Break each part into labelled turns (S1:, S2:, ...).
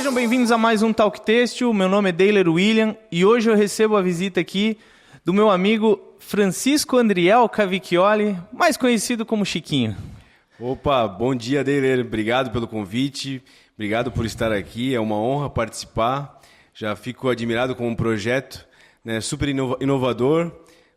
S1: Sejam bem-vindos a mais um Talk Têxtil. Meu nome é Deiler William e hoje eu recebo a visita aqui do meu amigo Francisco Andriel Cavicchioli, mais conhecido como Chiquinho.
S2: Opa, bom dia, Deiler. Obrigado pelo convite, obrigado por estar aqui. É uma honra participar. Já fico admirado com um projeto, né, super inovador.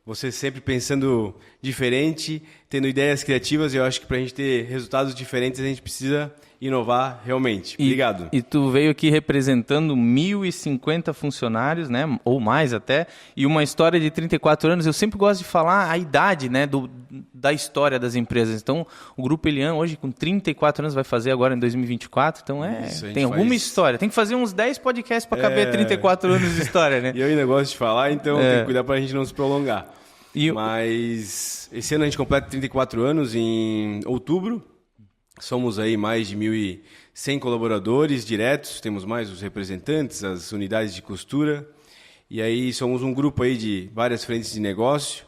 S2: Você sempre pensando diferente, tendo ideias criativas. Eu acho que para a gente ter resultados diferentes, a gente precisa inovar realmente. Obrigado.
S1: E tu veio aqui representando 1.050 funcionários, né, ou mais até, e uma história de 34 anos. Eu sempre gosto de falar a idade, né, da história das empresas. Então, o Grupo Elian hoje com 34 anos vai fazer agora em 2024. Então, tem alguma história. Tem que fazer uns 10 podcasts para caber 34 anos de história, né?
S2: E eu ainda gosto de falar, então tem que cuidar para a gente não se prolongar. Mas esse ano a gente completa 34 anos em outubro. Somos aí mais de 1.100 colaboradores diretos, temos mais os representantes, as unidades de costura. E aí somos um grupo aí de várias frentes de negócio.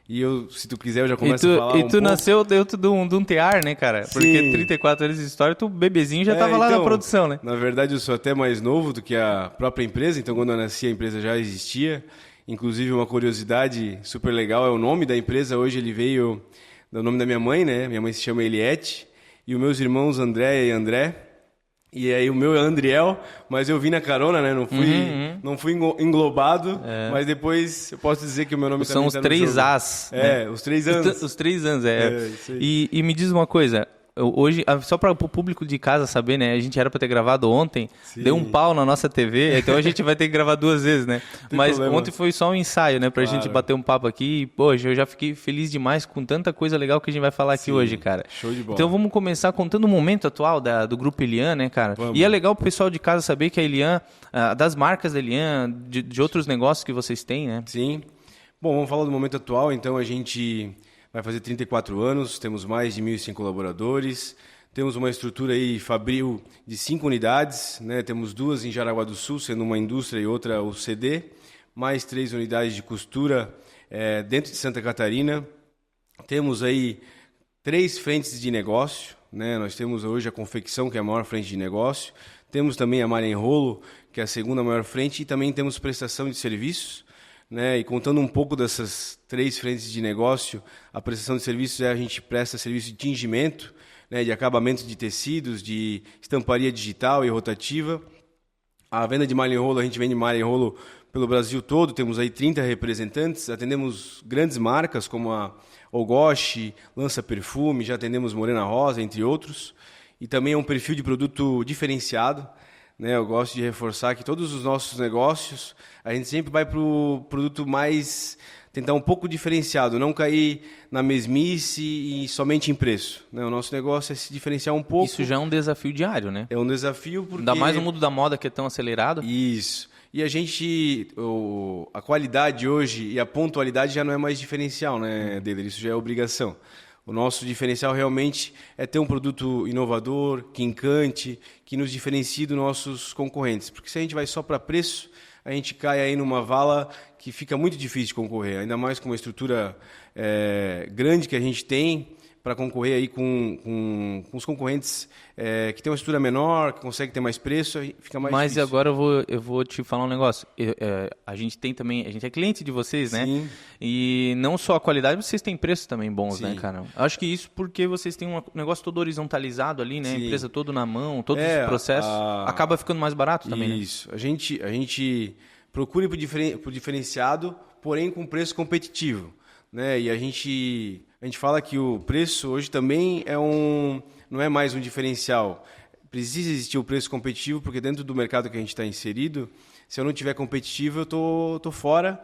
S2: E eu, se tu quiser, eu já começo a falar
S1: E tu nasceu dentro de um tear, né, cara?
S2: Sim.
S1: Porque 34 anos de história, tu bebezinho já estava lá na produção, né?
S2: Na verdade, eu sou até mais novo do que a própria empresa. Então, quando eu nasci, a empresa já existia. Inclusive, uma curiosidade super legal é o nome da empresa. Hoje ele veio do nome da minha mãe, né? Minha mãe se chama Eliette. E os meus irmãos André e André. E aí o meu é Andriel, mas eu vim na carona, né? Não fui englobado, mas depois eu posso dizer que o meu nome
S1: são
S2: também
S1: os
S2: tá no
S1: 3
S2: jogo.
S1: As.
S2: É,
S1: né?
S2: os 3 anos.
S1: Os 3 anos,
S2: isso aí.
S1: E me diz uma coisa, hoje, só para o público de casa saber, né? A gente era para ter gravado ontem, deu um pau na nossa TV, então a gente vai ter que gravar 2 vezes, né? Mas problema. Ontem foi só um ensaio, né? Pra gente bater um papo aqui. E, poxa, eu já fiquei feliz demais com tanta coisa legal que a gente vai falar aqui hoje, cara.
S2: Show de bola.
S1: Então vamos começar contando o momento atual do Grupo Elian, né, cara? Vamos. E é legal pro pessoal de casa saber que a Elian, das marcas da Elian, de outros negócios que vocês têm, né?
S2: Sim. Bom, vamos falar do momento atual. Então a gente vai fazer 34 anos, temos mais de 1.100 colaboradores. Temos uma estrutura aí fabril de 5 unidades, né? Temos 2 em Jaraguá do Sul, sendo uma indústria e outra o CD, mais 3 unidades de costura dentro de Santa Catarina. Temos aí 3 frentes de negócio, né? Nós temos hoje a confecção, que é a maior frente de negócio. Temos também a malha em rolo, que é a segunda maior frente, e também temos prestação de serviços, né? E contando um pouco dessas 3 frentes de negócio, a prestação de serviços a gente presta serviço de tingimento, né, de acabamento de tecidos, de estamparia digital e rotativa. A venda de malha em rolo, a gente vende malha em rolo pelo Brasil todo, temos aí 30 representantes, atendemos grandes marcas como a Ogoshi, Lança Perfume, já atendemos Morena Rosa, entre outros. E também é um perfil de produto diferenciado, né? Eu gosto de reforçar que todos os nossos negócios, a gente sempre vai para o produto mais... tentar um pouco diferenciado, não cair na mesmice e somente em preço, né? O nosso negócio é se diferenciar um pouco.
S1: Isso já é um desafio diário, né?
S2: É um desafio porque...
S1: Ainda mais no mundo da moda que é tão acelerado.
S2: Isso. E a gente... a qualidade hoje e a pontualidade já não é mais diferencial, né, Deiler? Isso já é obrigação. O nosso diferencial realmente é ter um produto inovador, que encante, que nos diferencie dos nossos concorrentes. Porque se a gente vai só para preço, a gente cai aí numa vala que fica muito difícil de concorrer, ainda mais com uma estrutura grande que a gente tem para concorrer aí com os concorrentes que tem uma estrutura menor, que consegue ter mais preço, aí fica mais difícil.
S1: Mas agora eu vou te falar um negócio. A gente tem também, a gente é cliente de vocês, né?
S2: Sim.
S1: E não só a qualidade, vocês têm preços também bons,
S2: Sim.
S1: né, cara? Acho que isso porque vocês têm um negócio todo horizontalizado ali, né? A
S2: Sim.
S1: empresa todo na mão, todos os processos, acaba ficando mais barato também, né?
S2: Isso. A gente procura por diferenciado, porém com preço competitivo, né? E a gente fala que o preço hoje também não é mais um diferencial. Precisa existir o preço competitivo, porque dentro do mercado que a gente está inserido, se eu não tiver competitivo, eu tô fora.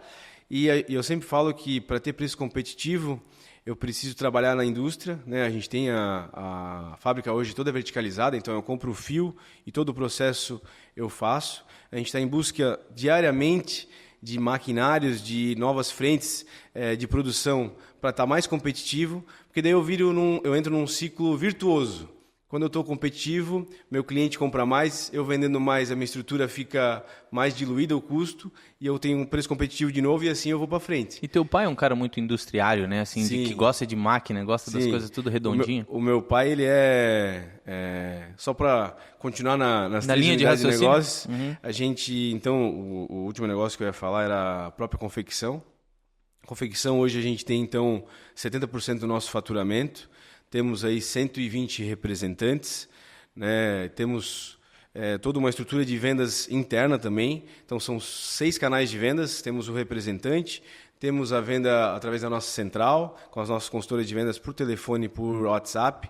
S2: E eu sempre falo que para ter preço competitivo, eu preciso trabalhar na indústria, né? A gente tem a fábrica hoje toda verticalizada, então eu compro o fio e todo o processo eu faço. A gente está em busca diariamente de maquinários, de novas frentes de produção para estar mais competitivo, porque daí eu entro num ciclo virtuoso. Quando eu estou competitivo, meu cliente compra mais, eu vendendo mais, a minha estrutura fica mais diluída, o custo, e eu tenho um preço competitivo de novo e assim eu vou para frente.
S1: E teu pai é um cara muito industriário, né? Assim, que gosta de máquina, gosta das coisas tudo redondinho.
S2: O meu pai, ele só para continuar nas
S1: Na
S2: três
S1: linha de
S2: unidades de
S1: raciocínio?
S2: negócios, a gente, então, o último negócio que eu ia falar era a própria confecção. Confecção, hoje a gente tem, então, 70% do nosso faturamento. Temos aí 120 representantes, né? Temos toda uma estrutura de vendas interna também. Então, são 6 canais de vendas. Temos o representante, temos a venda através da nossa central, com as nossas consultoras de vendas por telefone e por WhatsApp.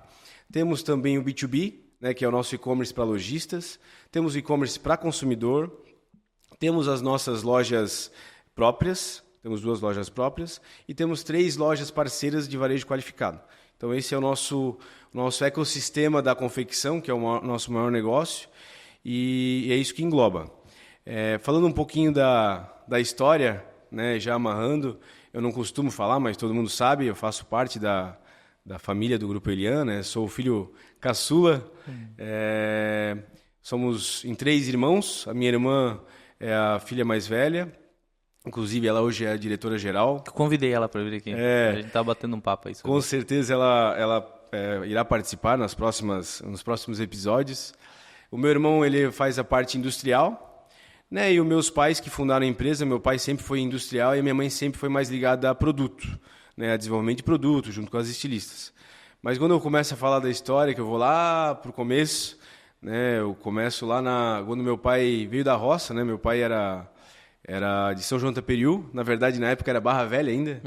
S2: Temos também o B2B, né, que é o nosso e-commerce para lojistas. Temos o e-commerce para consumidor. Temos as nossas lojas próprias. Temos 2 lojas próprias. E temos 3 lojas parceiras de varejo qualificado. Então, esse é o nosso ecossistema da confecção, que é o nosso maior negócio, e é isso que engloba. Falando um pouquinho da história, né, já amarrando, eu não costumo falar, mas todo mundo sabe, eu faço parte da família do Grupo Elian, né, sou o filho caçula, somos em 3 irmãos, a minha irmã é a filha mais velha, inclusive ela hoje é a diretora-geral.
S1: Eu convidei ela para vir aqui. A gente tá batendo um papo aí.
S2: Com certeza ela irá participar nos próximos episódios. O meu irmão, ele faz a parte industrial, né? E os meus pais que fundaram a empresa, meu pai sempre foi industrial e a minha mãe sempre foi mais ligada a produto, né? A desenvolvimento de produto, junto com as estilistas. Mas quando eu começo a falar da história, que eu vou lá para o começo, né? Eu começo lá quando meu pai veio da roça, né? Meu pai era de São João Taperiú, na verdade na época era Barra Velha ainda,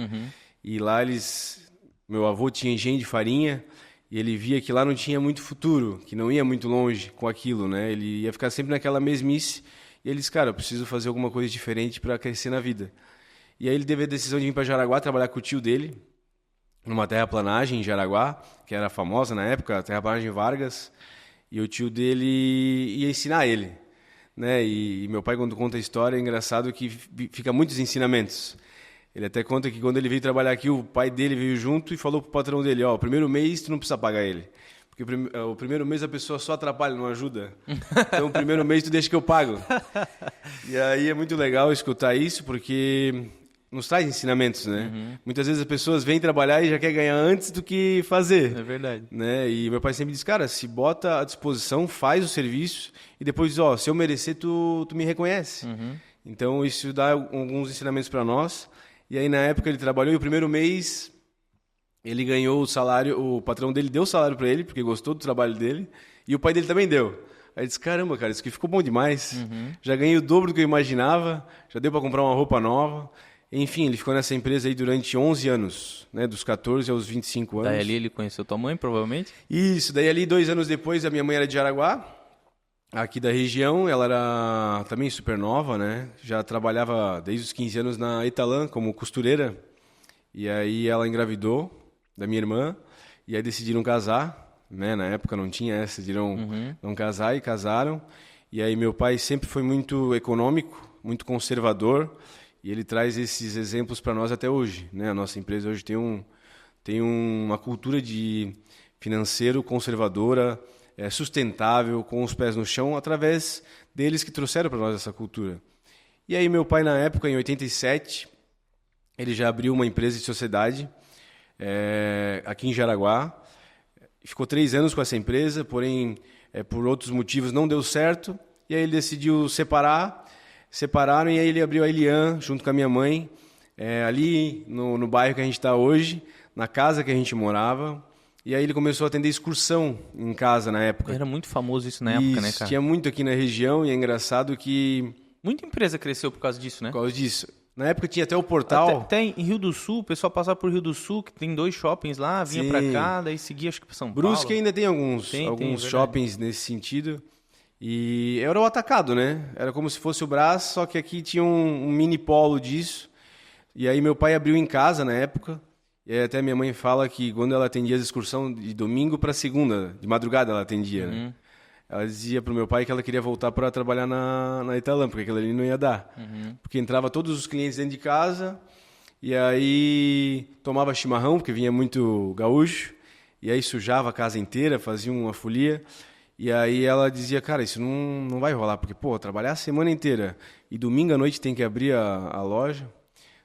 S2: e lá meu avô tinha engenho de farinha, e ele via que lá não tinha muito futuro, que não ia muito longe com aquilo, né? Ele ia ficar sempre naquela mesmice, e ele disse, cara, eu preciso fazer alguma coisa diferente para crescer na vida. E aí ele teve a decisão de vir para Jaraguá trabalhar com o tio dele, numa terraplanagem em Jaraguá, que era famosa na época, a terraplanagem Vargas, e o tio dele ia ensinar ele. Né? E meu pai, quando conta a história, é engraçado que fica muitos ensinamentos. Ele até conta que quando ele veio trabalhar aqui, o pai dele veio junto e falou pro patrão dele, o primeiro mês tu não precisa pagar ele. Porque o primeiro mês a pessoa só atrapalha, não ajuda. Então o primeiro mês tu deixa que eu pago. E aí é muito legal escutar isso, porque nos traz ensinamentos, né? Muitas vezes as pessoas vêm trabalhar e já quer ganhar antes do que fazer.
S1: É verdade.
S2: Né? E meu pai sempre diz, cara, se bota à disposição, faz o serviço e depois diz, se eu merecer, tu me reconhece. Então isso dá alguns ensinamentos para nós. E aí na época ele trabalhou e o primeiro mês ele ganhou o salário, o patrão dele deu o salário para ele, porque gostou do trabalho dele, e o pai dele também deu. Aí ele disse, caramba, cara, isso aqui ficou bom demais. Já ganhei o dobro do que eu imaginava, já deu para comprar uma roupa nova. Enfim, ele ficou nessa empresa aí durante 11 anos, né, dos 14 aos 25 anos.
S1: Daí ali ele conheceu tua mãe, provavelmente?
S2: Isso, daí ali 2 anos depois, a minha mãe era de Jaraguá, aqui da região, ela era também super nova, né, já trabalhava desde os 15 anos na Etalã como costureira, e aí ela engravidou da minha irmã, e aí decidiram casar, né, na época não tinha essa, decidiram não casar e casaram, e aí meu pai sempre foi muito econômico, muito conservador, e ele traz esses exemplos para nós até hoje, né? A nossa empresa hoje tem uma cultura de financeiro conservadora, sustentável, com os pés no chão, através deles que trouxeram para nós essa cultura. E aí meu pai, na época, em 87, ele já abriu uma empresa de sociedade aqui em Jaraguá. Ficou 3 anos com essa empresa, porém, por outros motivos, não deu certo. E aí ele decidiu separaram e aí ele abriu a Elian junto com a minha mãe, ali no bairro que a gente está hoje, na casa que a gente morava. E aí ele começou a atender excursão em casa na época.
S1: Era muito famoso isso na época, né, cara?
S2: Tinha muito aqui na região e é engraçado que...
S1: Muita empresa cresceu por causa disso, né?
S2: Por causa disso. Na época tinha até o portal...
S1: Até em Rio do Sul, o pessoal passava por Rio do Sul, que tem 2 shoppings lá, vinha pra cá, daí seguia acho que pra São Paulo.
S2: Brusque ainda tem alguns shoppings nesse sentido. E era o atacado, né? Era como se fosse o Brás, só que aqui tinha um mini polo disso. E aí meu pai abriu em casa na época. E aí até minha mãe fala que quando ela atendia as excursões de domingo para segunda, de madrugada ela atendia, né? Ela dizia pro meu pai que ela queria voltar para trabalhar na Etalã, porque aquilo ali não ia dar. Porque entrava todos os clientes dentro de casa, e aí tomava chimarrão, porque vinha muito gaúcho, e aí sujava a casa inteira, fazia uma folia. E aí ela dizia, cara, isso não vai rolar, porque, pô, trabalhar a semana inteira e domingo à noite tem que abrir a loja.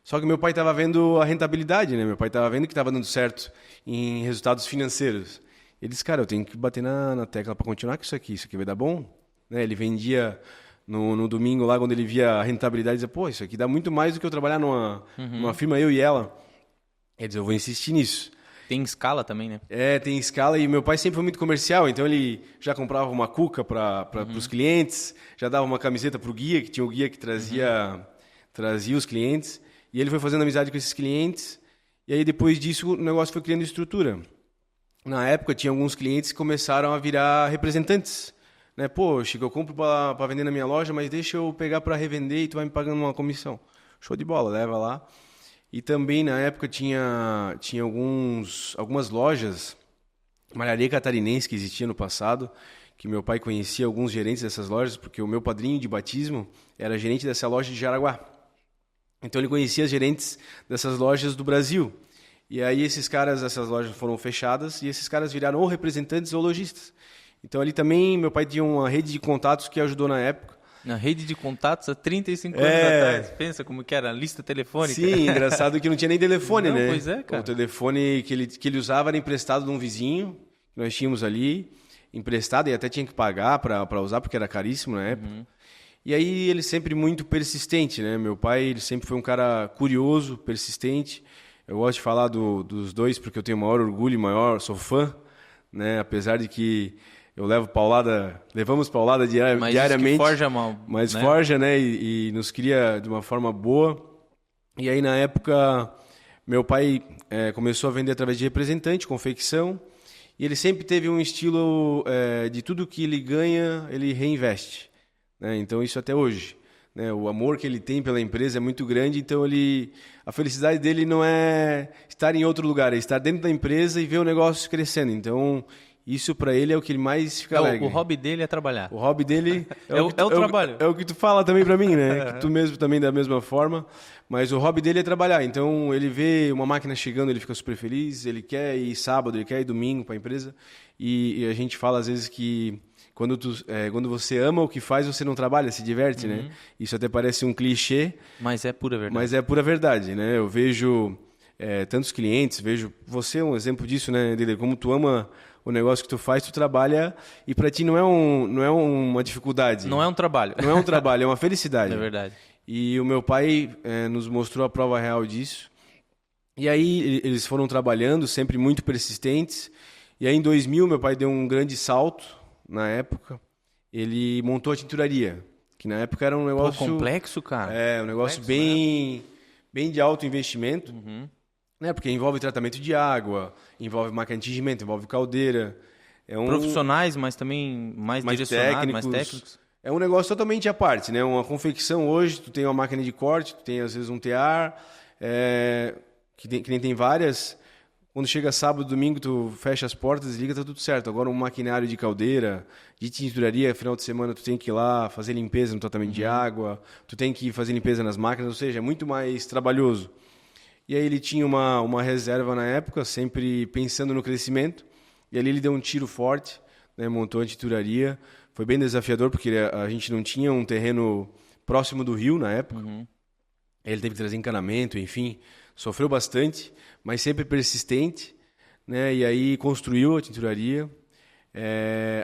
S2: Só que meu pai estava vendo a rentabilidade, né? Meu pai estava vendo que estava dando certo em resultados financeiros. Ele disse, cara, eu tenho que bater na tecla para continuar com isso aqui vai dar bom. Né? Ele vendia no domingo lá, quando ele via a rentabilidade, dizia, pô, isso aqui dá muito mais do que eu trabalhar numa firma, eu e ela. Ele disse, eu vou insistir nisso.
S1: Tem escala também, né?
S2: Tem escala, e meu pai sempre foi muito comercial, então ele já comprava uma cuca para os clientes, já dava uma camiseta para o guia, que tinha o guia que trazia os clientes, e ele foi fazendo amizade com esses clientes, e aí depois disso o negócio foi criando estrutura. Na época tinha alguns clientes que começaram a virar representantes, né? Pô, Chico, eu compro para vender na minha loja, mas deixa eu pegar para revender e tu vai me pagando uma comissão. Show de bola, leva lá. E também, na época, tinha algumas lojas, malharia catarinense que existia no passado, que meu pai conhecia alguns gerentes dessas lojas, porque o meu padrinho de batismo era gerente dessa loja de Jaraguá. Então, ele conhecia os gerentes dessas lojas do Brasil. E aí, essas lojas foram fechadas e esses caras viraram ou representantes ou lojistas. Então, ali também, meu pai tinha uma rede de contatos que ajudou na época.
S1: Na rede de contatos há 35 anos atrás. Pensa como que era a lista telefônica.
S2: Sim, engraçado que não tinha nem telefone, né?
S1: Pois é, cara.
S2: O telefone que ele usava era emprestado de um vizinho, que nós tínhamos ali, emprestado, e até tinha que pagar para usar, porque era caríssimo na época. E aí ele sempre muito persistente, né? Meu pai, ele sempre foi um cara curioso, persistente. Eu gosto de falar dos dois, porque eu tenho maior orgulho e sou fã, né? Apesar de que eu levamos paulada diariamente.
S1: Mas forja mal.
S2: Mas
S1: né?
S2: forja, né? E nos cria de uma forma boa. E aí, na época, meu pai começou a vender através de representante, confecção. E ele sempre teve um estilo de tudo que ele ganha, ele reinveste. Né? Então, isso até hoje. Né? O amor que ele tem pela empresa é muito grande, então a felicidade dele não é estar em outro lugar, é estar dentro da empresa e ver o negócio crescendo. Então, isso para ele é o que ele mais fica alegre.
S1: O hobby dele é trabalhar.
S2: O hobby dele
S1: é o trabalho.
S2: É o que tu fala também para mim, né? Que tu mesmo também da mesma forma. Mas o hobby dele é trabalhar. Então, ele vê uma máquina chegando, ele fica super feliz. Ele quer ir sábado, ele quer ir domingo para a empresa. E a gente fala às vezes que quando você ama o que faz, você não trabalha, se diverte, né? Isso até parece um clichê.
S1: Mas é pura verdade.
S2: Mas é pura verdade, né? Eu vejo tantos clientes, vejo você é um exemplo disso, né, Dele? Como tu ama o negócio que tu faz, tu trabalha e para ti não é uma dificuldade.
S1: Não é um trabalho.
S2: Não é um trabalho, é uma felicidade.
S1: É verdade.
S2: E o meu pai nos mostrou a prova real disso. E aí eles foram trabalhando, sempre muito persistentes. E aí em 2000 meu pai deu um grande salto na época. Ele montou a tinturaria, que na época era um negócio...
S1: complexo, cara.
S2: Um negócio bem de alto investimento. Né? Porque envolve tratamento de água, envolve máquina de tingimento, envolve caldeira.
S1: Profissionais, mas também mais direcionados, mais técnicos.
S2: É um negócio totalmente à parte, né? Uma confecção hoje, tu tem uma máquina de corte, tu tem às vezes um tear, que nem tem várias. Quando chega sábado, domingo, tu fecha as portas, liga, tá tudo certo. Agora um maquinário de caldeira, de tinturaria, final de semana tu tem que ir lá fazer limpeza no tratamento de água, tu tem que fazer limpeza nas máquinas, ou seja, é muito mais trabalhoso. E aí ele tinha uma reserva na época, sempre pensando no crescimento. E ali ele deu um tiro forte, né? Montou a tinturaria. Foi bem desafiador, porque a gente não tinha um terreno próximo do rio na época. Ele teve que trazer encanamento, enfim. Sofreu bastante, mas sempre persistente. Né? E aí construiu a tinturaria.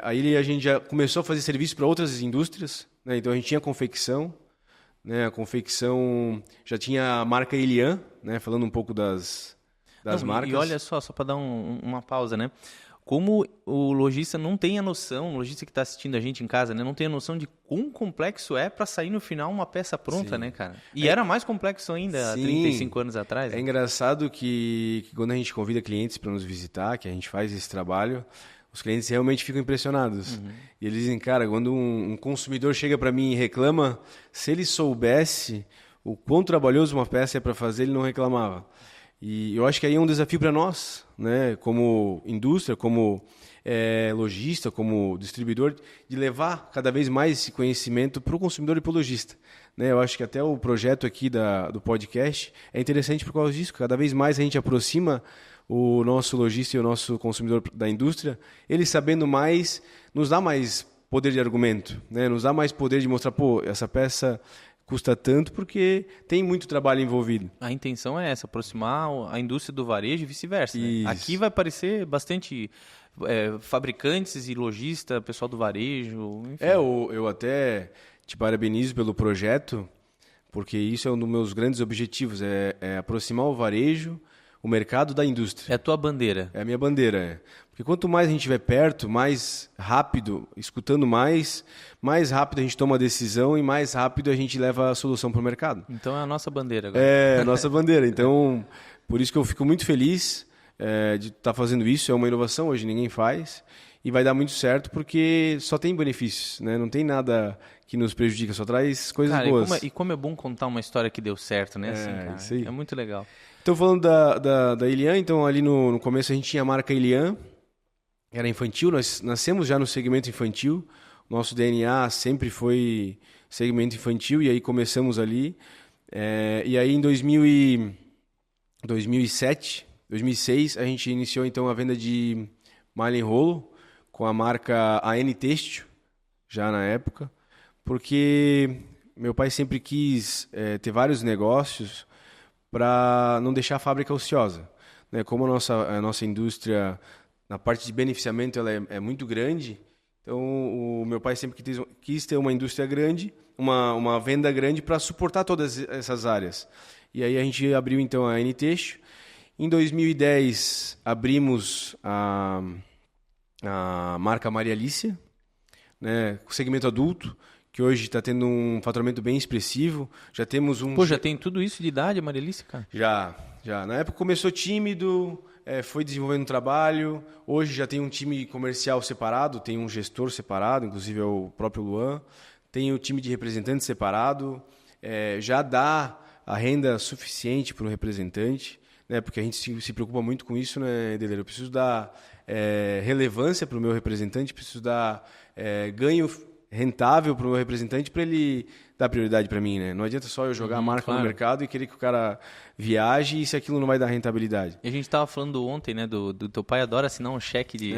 S2: Aí a gente já começou a fazer serviço para outras indústrias. Né? Então a gente tinha confecção. Né, a confecção já tinha a marca Elian, né, falando um pouco das marcas.
S1: E olha só para dar uma pausa, né? Como o lojista não tem a noção, o lojista que está assistindo a gente em casa, né, não tem a noção de quão complexo é para sair no final uma peça pronta, né, cara? E era mais complexo ainda há 35 anos atrás.
S2: É engraçado que quando a gente convida clientes para nos visitar, que a gente faz esse trabalho, os clientes realmente ficam impressionados. E eles dizem, cara, quando um consumidor chega para mim e reclama, se ele soubesse o quão trabalhoso uma peça é para fazer, ele não reclamava. E eu acho que aí é um desafio para nós, né, como indústria, como lojista, como distribuidor, de levar cada vez mais esse conhecimento para o consumidor e para o lojista. Né, eu acho que até o projeto aqui do podcast é interessante por causa disso. Cada vez mais a gente aproxima o nosso lojista e o nosso consumidor da indústria, ele sabendo mais, nos dá mais poder de argumento, né? Nos dá mais poder de mostrar, pô, essa peça custa tanto porque tem muito trabalho envolvido.
S1: A intenção é essa, aproximar a indústria do varejo e vice-versa. Né? Aqui vai aparecer bastante fabricantes e lojistas, pessoal do varejo, enfim.
S2: Eu até te parabenizo pelo projeto, porque isso é um dos meus grandes objetivos, é aproximar o varejo, o mercado da indústria.
S1: É a tua bandeira.
S2: É a minha bandeira. Porque quanto mais a gente estiver perto, mais rápido, escutando mais rápido a gente toma a decisão e mais rápido a gente leva a solução para o mercado.
S1: Então é a nossa bandeira agora.
S2: É a nossa bandeira. Então, por isso que eu fico muito feliz de estar fazendo isso. É uma inovação, hoje ninguém faz. E vai dar muito certo porque só tem benefícios, né? Não tem nada que nos prejudica, só traz coisas boas.
S1: E como é bom contar uma história que deu certo, né?
S2: Isso aí.
S1: É muito legal.
S2: Então, falando da Elian, então ali no começo a gente tinha a marca Elian, era infantil, nós nascemos já no segmento infantil, nosso DNA sempre foi segmento infantil, e aí começamos ali. E aí em 2007, 2006, a gente iniciou então a venda de malha em rolo, com a marca AN Têxtil, já na época, porque meu pai sempre quis ter vários negócios para não deixar a fábrica ociosa. Né? Como a nossa indústria, na parte de beneficiamento, ela é muito grande, então o meu pai sempre quis ter uma indústria grande, uma venda grande para suportar todas essas áreas. E aí a gente abriu então a AN Têxtil. Em 2010, abrimos a marca Maria Alicia, né, com segmento adulto, que hoje está tendo um faturamento bem expressivo. Já temos
S1: já tem tudo isso de idade, Maria Alicia, cara?
S2: Já. Na época começou tímido, foi desenvolvendo um trabalho. Hoje já tem um time comercial separado, tem um gestor separado, inclusive é o próprio Luan. Tem o time de representantes separado. Já dá a renda suficiente para o representante, né, porque a gente se preocupa muito com isso, né, Deleiro? Eu preciso dar relevância para o meu representante, preciso dar ganho rentável para o meu representante para ele dar prioridade para mim, né? Não adianta só eu jogar a marca no mercado e querer que o cara viaje e se aquilo não vai dar rentabilidade.
S1: E a gente estava falando ontem, né, do teu pai adora assinar um cheque de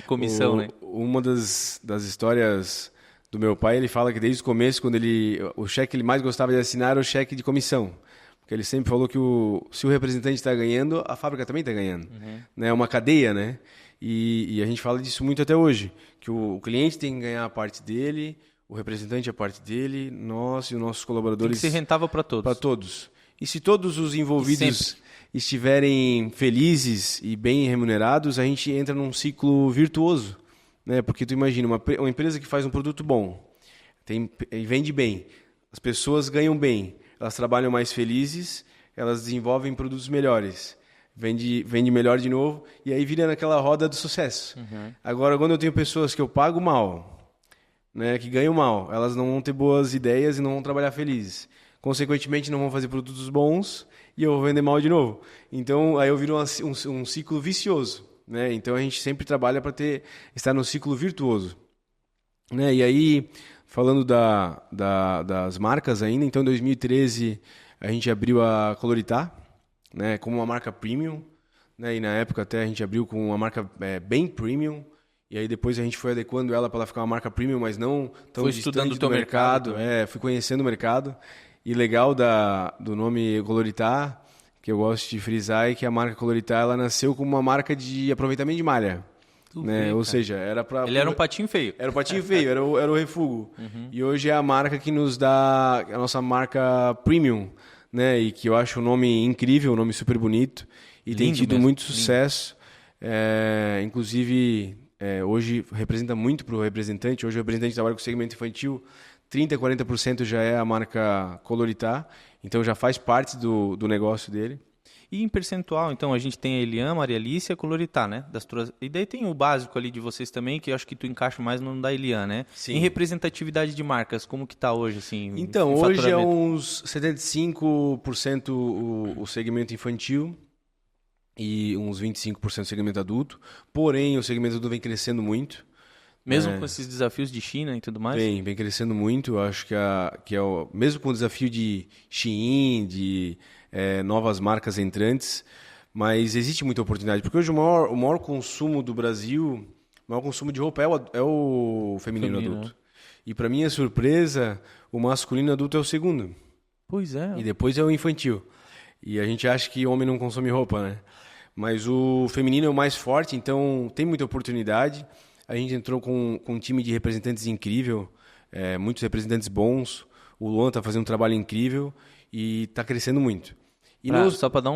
S1: comissão, né?
S2: Uma das histórias do meu pai, ele fala que desde o começo, o cheque que ele mais gostava de assinar era o cheque de comissão. Porque ele sempre falou que se o representante está ganhando, a fábrica também está ganhando. Né? É uma cadeia, né? E a gente fala disso muito até hoje, que o cliente tem que ganhar a parte dele, o representante a parte dele, nós e os nossos colaboradores...
S1: Tem que ser rentável para todos.
S2: Para todos. E se todos os envolvidos estiverem felizes e bem remunerados, a gente entra num ciclo virtuoso. Né? Porque tu imagina, uma empresa que faz um produto bom, e vende bem, as pessoas ganham bem, elas trabalham mais felizes, elas desenvolvem produtos melhores. Vende melhor de novo, e aí vira naquela roda do sucesso. Agora, quando eu tenho pessoas que eu pago mal, né, que ganham mal, elas não vão ter boas ideias e não vão trabalhar felizes. Consequentemente, não vão fazer produtos bons e eu vou vender mal de novo. Então, aí eu viro um ciclo vicioso. Né? Então, a gente sempre trabalha para estar no ciclo virtuoso. Né? E aí, falando das marcas ainda, então em 2013 a gente abriu a Coloritá, né, como uma marca premium, né, e na época até a gente abriu com uma marca bem premium, e aí depois a gente foi adequando ela para ela ficar uma marca premium, mas não tão
S1: foi
S2: distante
S1: estudando o
S2: do
S1: teu mercado.
S2: Fui conhecendo o mercado, e legal do nome Coloritá, que eu gosto de frisar, é que a marca Coloritá ela nasceu como uma marca de aproveitamento de malha. Né? Ou seja, era para...
S1: Ele era um patinho feio.
S2: Era um patinho feio, era o refúgio. E hoje é a marca que nos dá a nossa marca premium, né? E que eu acho o nome incrível, um nome super bonito. E lindo, tem tido mesmo, muito sucesso. Inclusive, hoje representa muito para o representante. Hoje o representante trabalha com segmento infantil. 30%, 40% já é a marca Coloritá. Então já faz parte do negócio dele.
S1: E em percentual, então, a gente tem a Elian, Maria Alicia e a Coloritá, né? E daí tem o básico ali de vocês também, que eu acho que tu encaixa mais no da Elian, né?
S2: Sim.
S1: Em representatividade de marcas, como que tá hoje, assim?
S2: Então, hoje é uns 75% o segmento infantil e uns 25% o segmento adulto. Porém, o segmento adulto vem crescendo muito.
S1: Mesmo com esses desafios de China e tudo mais?
S2: Vem crescendo muito. Eu acho que mesmo com o desafio de Shein, de novas marcas entrantes, Mas existe muita oportunidade, porque hoje o maior consumo do Brasil, o maior consumo de roupa é o feminino adulto. E para minha surpresa, o masculino adulto é o segundo.
S1: Pois é.
S2: E depois é o infantil. E a gente acha que homem não consome roupa, né? Mas o feminino é o mais forte, então tem muita oportunidade. A gente entrou com um time de representantes incrível, muitos representantes bons. O Luan está fazendo um trabalho incrível e está crescendo muito. E
S1: Só para dar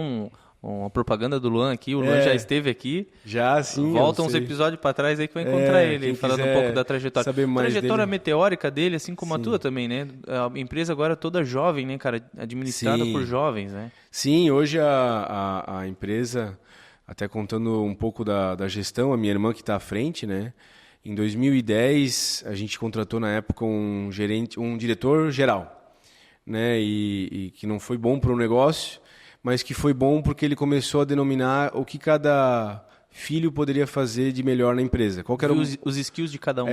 S1: uma propaganda do Luan aqui, o Luan já esteve aqui.
S2: Já, sim.
S1: Volta uns episódios para trás aí que vai encontrar ele, falando um pouco da trajetória.
S2: Saber mais
S1: trajetória
S2: dele.
S1: meteórica dele, assim como a tua também, né? A empresa agora é toda jovem, né, cara? Administrada por jovens, né?
S2: Sim, hoje a empresa, até contando um pouco da gestão, a minha irmã que está à frente, né? Em 2010, a gente contratou na época um diretor geral, né? E que não foi bom para o negócio, mas que foi bom porque ele começou a denominar o que cada filho poderia fazer de melhor na empresa. Qual que era
S1: os skills de cada um.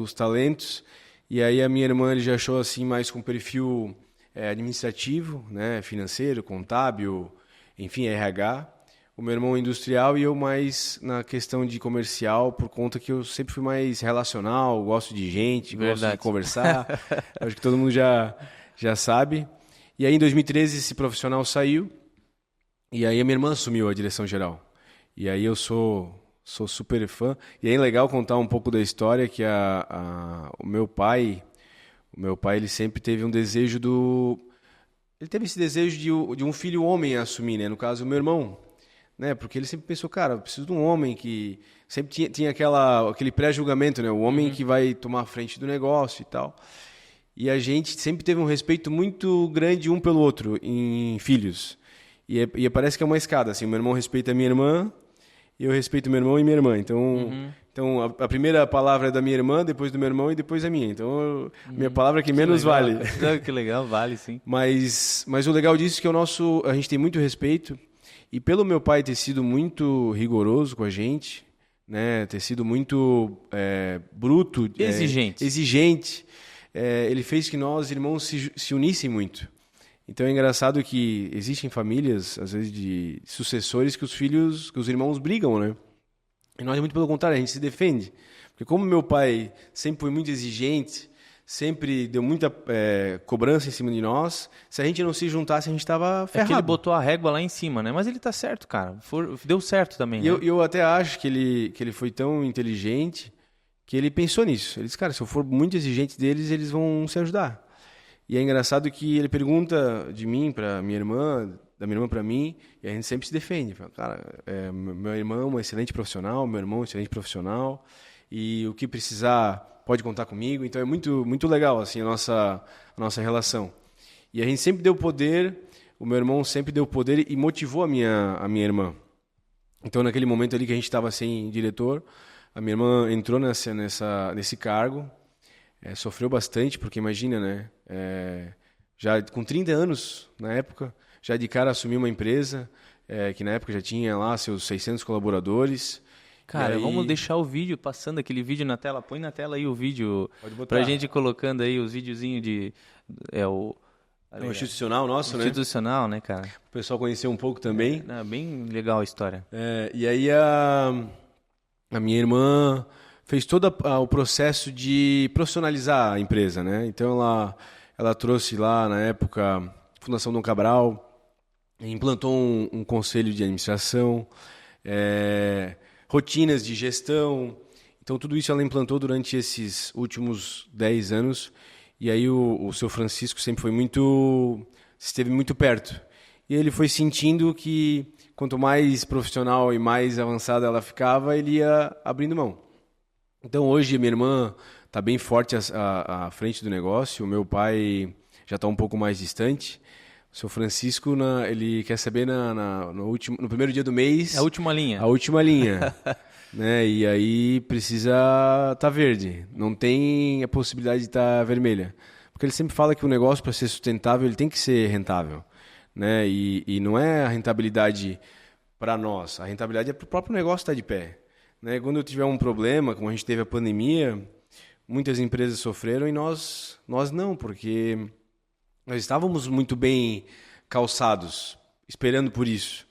S2: Os talentos. E aí a minha irmã ele já achou assim mais com perfil administrativo, né? Financeiro, contábil, enfim, RH. O meu irmão industrial e eu mais na questão de comercial, por conta que eu sempre fui mais relacional, gosto de gente, gosto de conversar. Acho que todo mundo já sabe. E aí, em 2013, esse profissional saiu. E aí, a minha irmã assumiu a direção geral. E aí, eu sou super fã. E é legal contar um pouco da história que o meu pai, ele sempre teve um desejo Ele teve esse desejo de um filho homem assumir, né? No caso, o meu irmão. Né? Porque ele sempre pensou, cara, eu preciso de um homem que... Sempre tinha aquele pré-julgamento, né? O homem que vai tomar a frente do negócio e tal. E a gente sempre teve um respeito muito grande um pelo outro em filhos. E parece que é uma escada, assim, meu irmão respeita a minha irmã, e eu respeito meu irmão e minha irmã. Então a primeira palavra é da minha irmã, depois do meu irmão e depois a minha. Então, minha palavra que menos vale.
S1: Que legal, vale sim.
S2: Mas o legal disso é que a gente tem muito respeito, e pelo meu pai ter sido muito rigoroso com a gente, né, ter sido muito bruto, exigente, ele fez que nós, irmãos, se unissem muito. Então é engraçado que existem famílias, às vezes, de sucessores que os irmãos brigam, né? E nós, muito pelo contrário, a gente se defende. Porque como meu pai sempre foi muito exigente, sempre deu muita cobrança em cima de nós, se a gente não se juntasse, a gente estava ferrado.
S1: É que ele botou a régua lá em cima, né? Mas ele tá certo, cara. Deu certo também,
S2: e
S1: né?
S2: eu até acho que ele foi tão inteligente que ele pensou nisso. Ele disse, cara, se eu for muito exigente deles, eles vão se ajudar. E é engraçado que ele pergunta de mim para minha irmã, da minha irmã para mim, e a gente sempre se defende. Fala, cara, meu irmão é um excelente profissional, meu irmão é um excelente profissional, e o que precisar pode contar comigo. Então é muito, muito legal assim, a nossa relação. E a gente sempre deu poder, o meu irmão sempre deu poder e motivou a minha irmã. Então naquele momento ali que a gente estava sem diretor, a minha irmã entrou nesse cargo, sofreu bastante, porque imagina, né? Já com 30 anos, na época, já de cara assumiu uma empresa, que na época já tinha lá seus 600 colaboradores.
S1: Cara, vamos deixar o vídeo, passando aquele vídeo na tela. Põe na tela aí o vídeo,
S2: pra
S1: gente colocando aí os videozinhos de...
S2: o institucional nosso,
S1: institucional, né, cara?
S2: O pessoal conheceu um pouco também.
S1: Bem legal a história.
S2: E aí a minha irmã fez todo o processo de profissionalizar a empresa, né? Então ela trouxe lá na época a Fundação Dom Cabral, implantou um conselho de administração, rotinas de gestão. Então tudo isso ela implantou durante esses últimos 10 anos. E aí o seu Francisco sempre esteve muito perto. E ele foi sentindo que quanto mais profissional e mais avançada ela ficava, ele ia abrindo mão. Então hoje minha irmã está bem forte à frente do negócio, o meu pai já está um pouco mais distante. O seu Francisco, ele quer saber no primeiro dia do mês...
S1: A última linha.
S2: A última linha. Né? E aí precisa estar verde, não tem a possibilidade de estar vermelha. Porque ele sempre fala que o negócio, para ser sustentável, ele tem que ser rentável. Né? E não é a rentabilidade para nós, a rentabilidade é para o próprio negócio estar de pé. Né? Quando eu tiver um problema, como a gente teve a pandemia, muitas empresas sofreram e nós não, porque nós estávamos muito bem calçados, esperando por isso.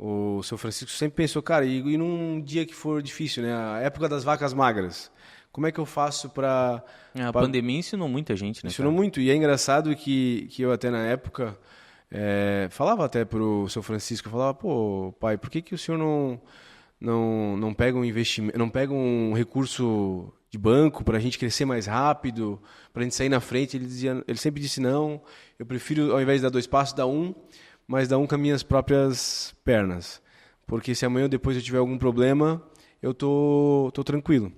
S2: o seu Francisco sempre pensou, cara, e num dia que for difícil, né? A época das vacas magras. Como é que eu faço para...
S1: A pandemia ensinou muita gente, né?
S2: Ensinou muito. E é engraçado que eu até na época falava até pro seu Francisco, eu falava, pô, pai, por que o senhor não pega um investimento, não pega um recurso de banco para a gente crescer mais rápido, para a gente sair na frente? Ele sempre disse, não, eu prefiro, ao invés de dar 2 passos, dar um, mas dar um com as minhas próprias pernas. Porque se amanhã ou depois eu tiver algum problema, eu tô tranquilo.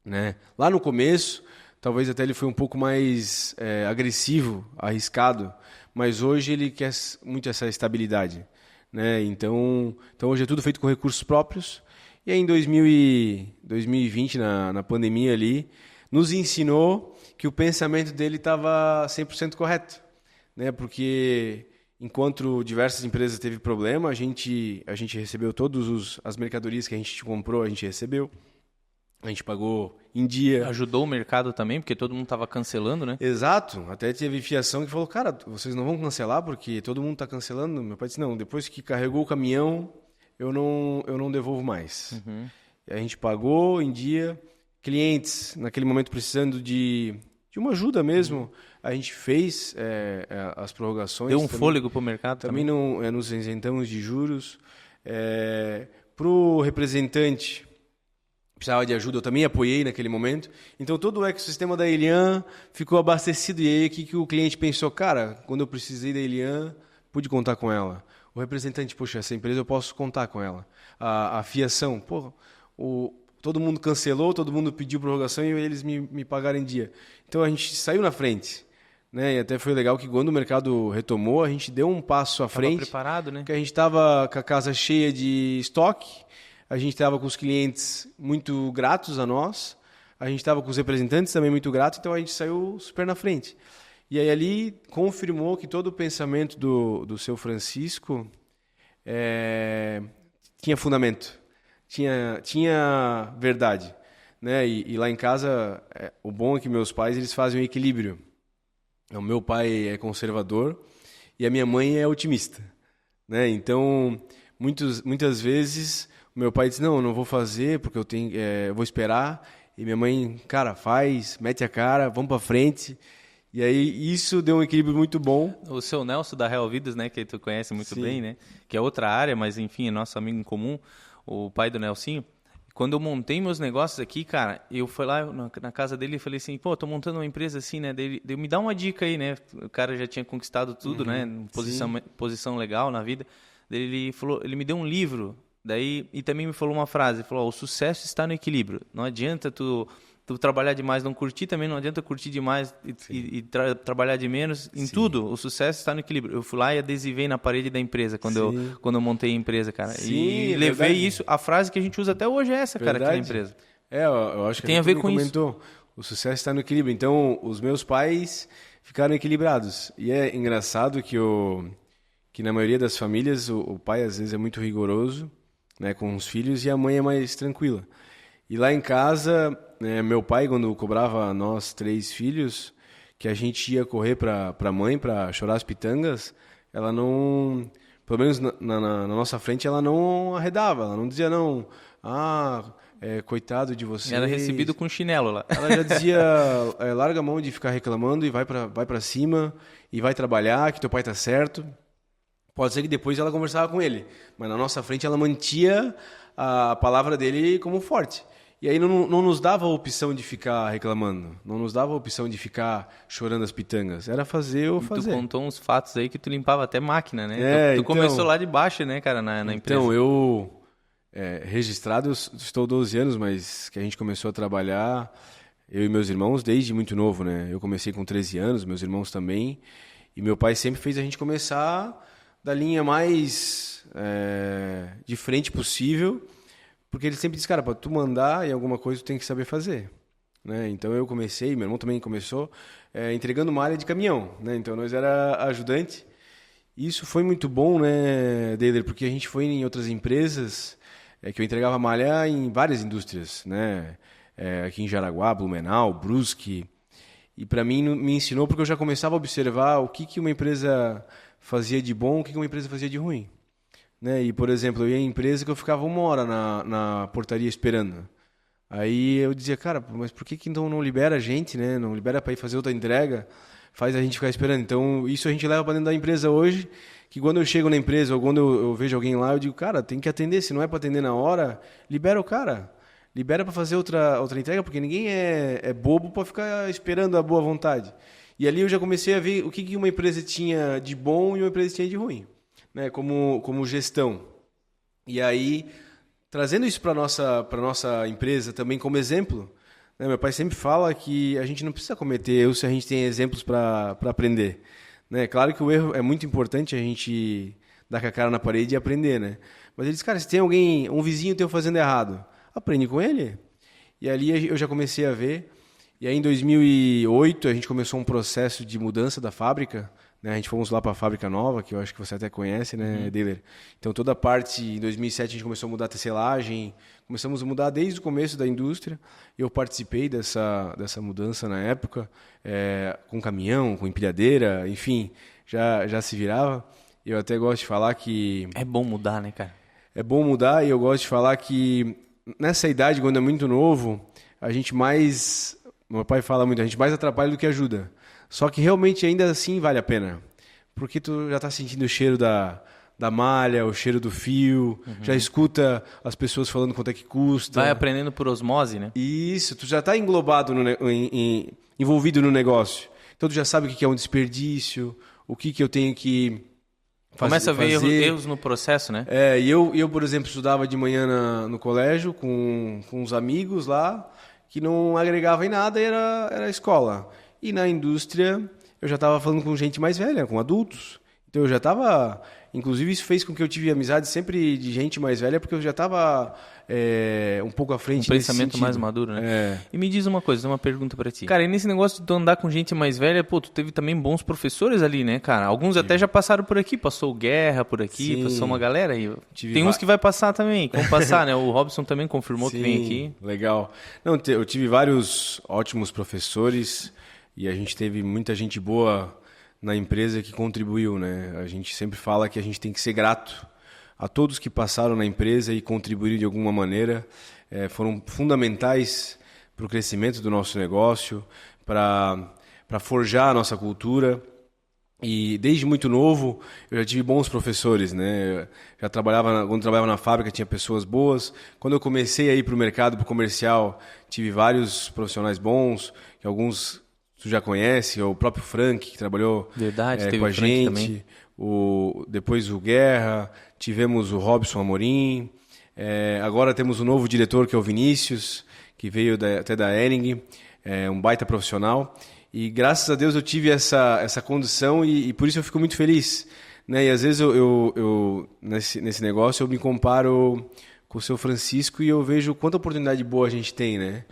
S2: Né? Lá no começo, talvez até ele foi um pouco mais agressivo, arriscado, mas hoje ele quer muito essa estabilidade. Né? Então hoje é tudo feito com recursos próprios. E aí em 2020, na pandemia ali, nos ensinou que o pensamento dele estava 100% correto. Né? Porque enquanto diversas empresas teve problema, a gente recebeu todas as mercadorias que a gente comprou, a gente recebeu. A gente pagou em dia.
S1: Ajudou o mercado também, porque todo mundo estava cancelando, né?
S2: Exato. Até teve fiação que falou, cara, vocês não vão cancelar porque todo mundo está cancelando? Meu pai disse, não, depois que carregou o caminhão, eu não devolvo mais.
S1: Uhum.
S2: E a gente pagou em dia. Clientes, naquele momento, precisando de uma ajuda mesmo, a gente fez as prorrogações.
S1: Deu um fôlego para o mercado também.
S2: Também não, nos isentamos de juros. Para o representante... precisava de ajuda, eu também apoiei naquele momento. Então, todo o ecossistema da Elian ficou abastecido. E aí, o que o cliente pensou? Cara, quando eu precisei da Elian, pude contar com ela. O representante, poxa, essa empresa eu posso contar com ela. A fiação, pô, todo mundo cancelou, todo mundo pediu prorrogação e eles me pagaram em dia. Então, a gente saiu na frente. Né? E até foi legal que quando o mercado retomou, a gente deu um passo à frente.
S1: Estava preparado, né?
S2: Que a gente estava com a casa cheia de estoque. A gente estava com os clientes muito gratos a nós, a gente estava com os representantes também muito gratos, então a gente saiu super na frente. E aí ali confirmou que todo o pensamento do seu Francisco tinha fundamento, tinha verdade. Né? E lá em casa, o bom é que meus pais eles fazem um equilíbrio. O meu pai é conservador e a minha mãe é otimista. Né? Então, muitas vezes... Meu pai disse, não vou fazer porque eu vou esperar. E minha mãe, cara, faz, mete a cara, vamos para frente. E aí isso deu um equilíbrio muito bom.
S1: O seu Nelson da Real Vidas, né, que tu conhece muito
S2: Sim.
S1: bem, né, que é outra área, mas enfim, é nosso amigo em comum, o pai do Nelsinho. Quando eu montei meus negócios aqui, cara, eu fui lá na casa dele e falei assim, pô, tô montando uma empresa assim, né, dele me dá uma dica aí, né, o cara já tinha conquistado tudo, né, posição legal na vida. Ele me deu um livro. Daí, e também me falou uma frase, falou, o sucesso está no equilíbrio. Não adianta tu trabalhar demais, não curtir, também não adianta curtir demais e trabalhar de menos. Em tudo, o sucesso está no equilíbrio. Eu fui lá e adesivei na parede da empresa, quando eu montei a empresa, cara.
S2: Sim,
S1: e levei isso, a frase que a gente usa até hoje é essa, cara, aqui na empresa.
S2: Eu acho que
S1: tem a ver com
S2: comentou, isso. O sucesso está no equilíbrio. Então, os meus pais ficaram equilibrados. E é engraçado que na maioria das famílias, o pai às vezes é muito rigoroso, né, com os filhos, e a mãe é mais tranquila. E lá em casa, meu pai, quando cobrava nós 3 filhos, que a gente ia correr para a mãe para chorar as pitangas, ela não, pelo menos na nossa frente, ela não arredava, ela não dizia não, coitado de vocês.
S1: Era recebido com chinelo lá.
S2: Ela já dizia, larga a mão de ficar reclamando e vai para cima e vai trabalhar, que teu pai tá certo. Pode ser que depois ela conversava com ele, mas na nossa frente ela mantia a palavra dele como forte. E aí não nos dava a opção de ficar reclamando, não nos dava a opção de ficar chorando as pitangas. Era fazer ou fazer.
S1: Tu contou uns fatos aí que tu limpava até máquina, né? Tu começou lá de baixo, né, cara, na empresa.
S2: Então, eu, registrado, eu estou 12 anos, mas que a gente começou a trabalhar, eu e meus irmãos, desde muito novo, né? Eu comecei com 13 anos, meus irmãos também, e meu pai sempre fez a gente começar da linha mais de frente possível, porque ele sempre disse, cara, para tu mandar em alguma coisa tu tem que saber fazer. Né? Então eu comecei, meu irmão também começou, entregando malha de caminhão. Né? Então nós era ajudante. E isso foi muito bom, né, Deiler? Porque a gente foi em outras empresas que eu entregava malha em várias indústrias. Né? Aqui em Jaraguá, Blumenau, Brusque. E para mim me ensinou porque eu já começava a observar o que uma empresa fazia de bom, o que uma empresa fazia de ruim. né? E, por exemplo, eu ia em empresa que eu ficava 1 hora na portaria esperando. Aí eu dizia, cara, mas por que então não libera a gente, né? Não libera para ir fazer outra entrega, faz a gente ficar esperando. Então, isso a gente leva para dentro da empresa hoje, que quando eu chego na empresa ou quando eu vejo alguém lá, eu digo, cara, tem que atender. Se não é para atender na hora, libera o cara. Libera para fazer outra entrega, porque ninguém é bobo para ficar esperando a boa vontade. E ali eu já comecei a ver o que uma empresa tinha de bom e uma empresa tinha de ruim, né? Como gestão. E aí, trazendo isso para nossa empresa também como exemplo, né? Meu pai sempre fala que a gente não precisa cometer erros se a gente tem exemplos para aprender, né? Claro que o erro é muito importante a gente dar com a cara na parede e aprender, né? Mas ele diz, cara, se tem um vizinho teu fazendo errado, aprende com ele. E ali eu já comecei a ver. E aí em 2008 a gente começou um processo de mudança da fábrica, né? A gente fomos lá para a fábrica nova, que eu acho que você até conhece, né, Dealer? Então toda a parte, em 2007 a gente começou a mudar a tecelagem, começamos a mudar desde o começo da indústria. Eu participei dessa mudança na época, com caminhão, com empilhadeira, enfim, já se virava. Eu até gosto de falar que...
S1: É bom mudar, né, cara?
S2: É bom mudar e eu gosto de falar que nessa idade, quando é muito novo, a gente mais... Meu pai fala muito, a gente mais atrapalha do que ajuda. Só que realmente ainda assim vale a pena. Porque tu já está sentindo o cheiro da malha, o cheiro do fio, já escuta as pessoas falando quanto é que custa.
S1: Vai aprendendo por osmose, né?
S2: Isso, tu já está englobado, envolvido no negócio. Então tu já sabe o que é um desperdício, o que eu tenho que
S1: Começa a ver erros no processo, né?
S2: E eu, por exemplo, estudava de manhã no colégio com uns amigos lá, que não agregava em nada, era a escola. E na indústria, eu já estava falando com gente mais velha, com adultos. Então eu já estava... Inclusive isso fez com que eu tive amizade sempre de gente mais velha, porque eu já estava um pouco à frente nesse
S1: pensamento
S2: sentido.
S1: mais maduro, né? E me diz uma coisa, uma pergunta pra ti. Cara, e nesse negócio de tu andar com gente mais velha, pô, tu teve também bons professores ali, né, cara? Alguns até já passaram por aqui, passou o Guerra por aqui,
S2: Sim.
S1: passou uma galera aí. Tem uns que vai passar também, vão passar, né? O Robson também confirmou que vem aqui.
S2: Legal. Não, eu tive vários ótimos professores e a gente teve muita gente boa na empresa que contribuiu, né? A gente sempre fala que a gente tem que ser grato a todos que passaram na empresa e contribuíram de alguma maneira. Foram fundamentais para o crescimento do nosso negócio, para forjar a nossa cultura. E desde muito novo eu já tive bons professores, né? Quando trabalhava na fábrica tinha pessoas boas. Quando eu comecei a ir para o mercado, para o comercial, tive vários profissionais bons, que alguns tu já conhece, o próprio Frank, que trabalhou com a gente, também. Depois o Guerra, tivemos o Robson Amorim, agora temos um novo diretor, que é o Vinícius, que veio até da Hering, um baita profissional, e graças a Deus eu tive essa condição e por isso eu fico muito feliz, né? E às vezes eu nesse negócio eu me comparo com o seu Francisco e eu vejo quanta oportunidade boa a gente tem, né?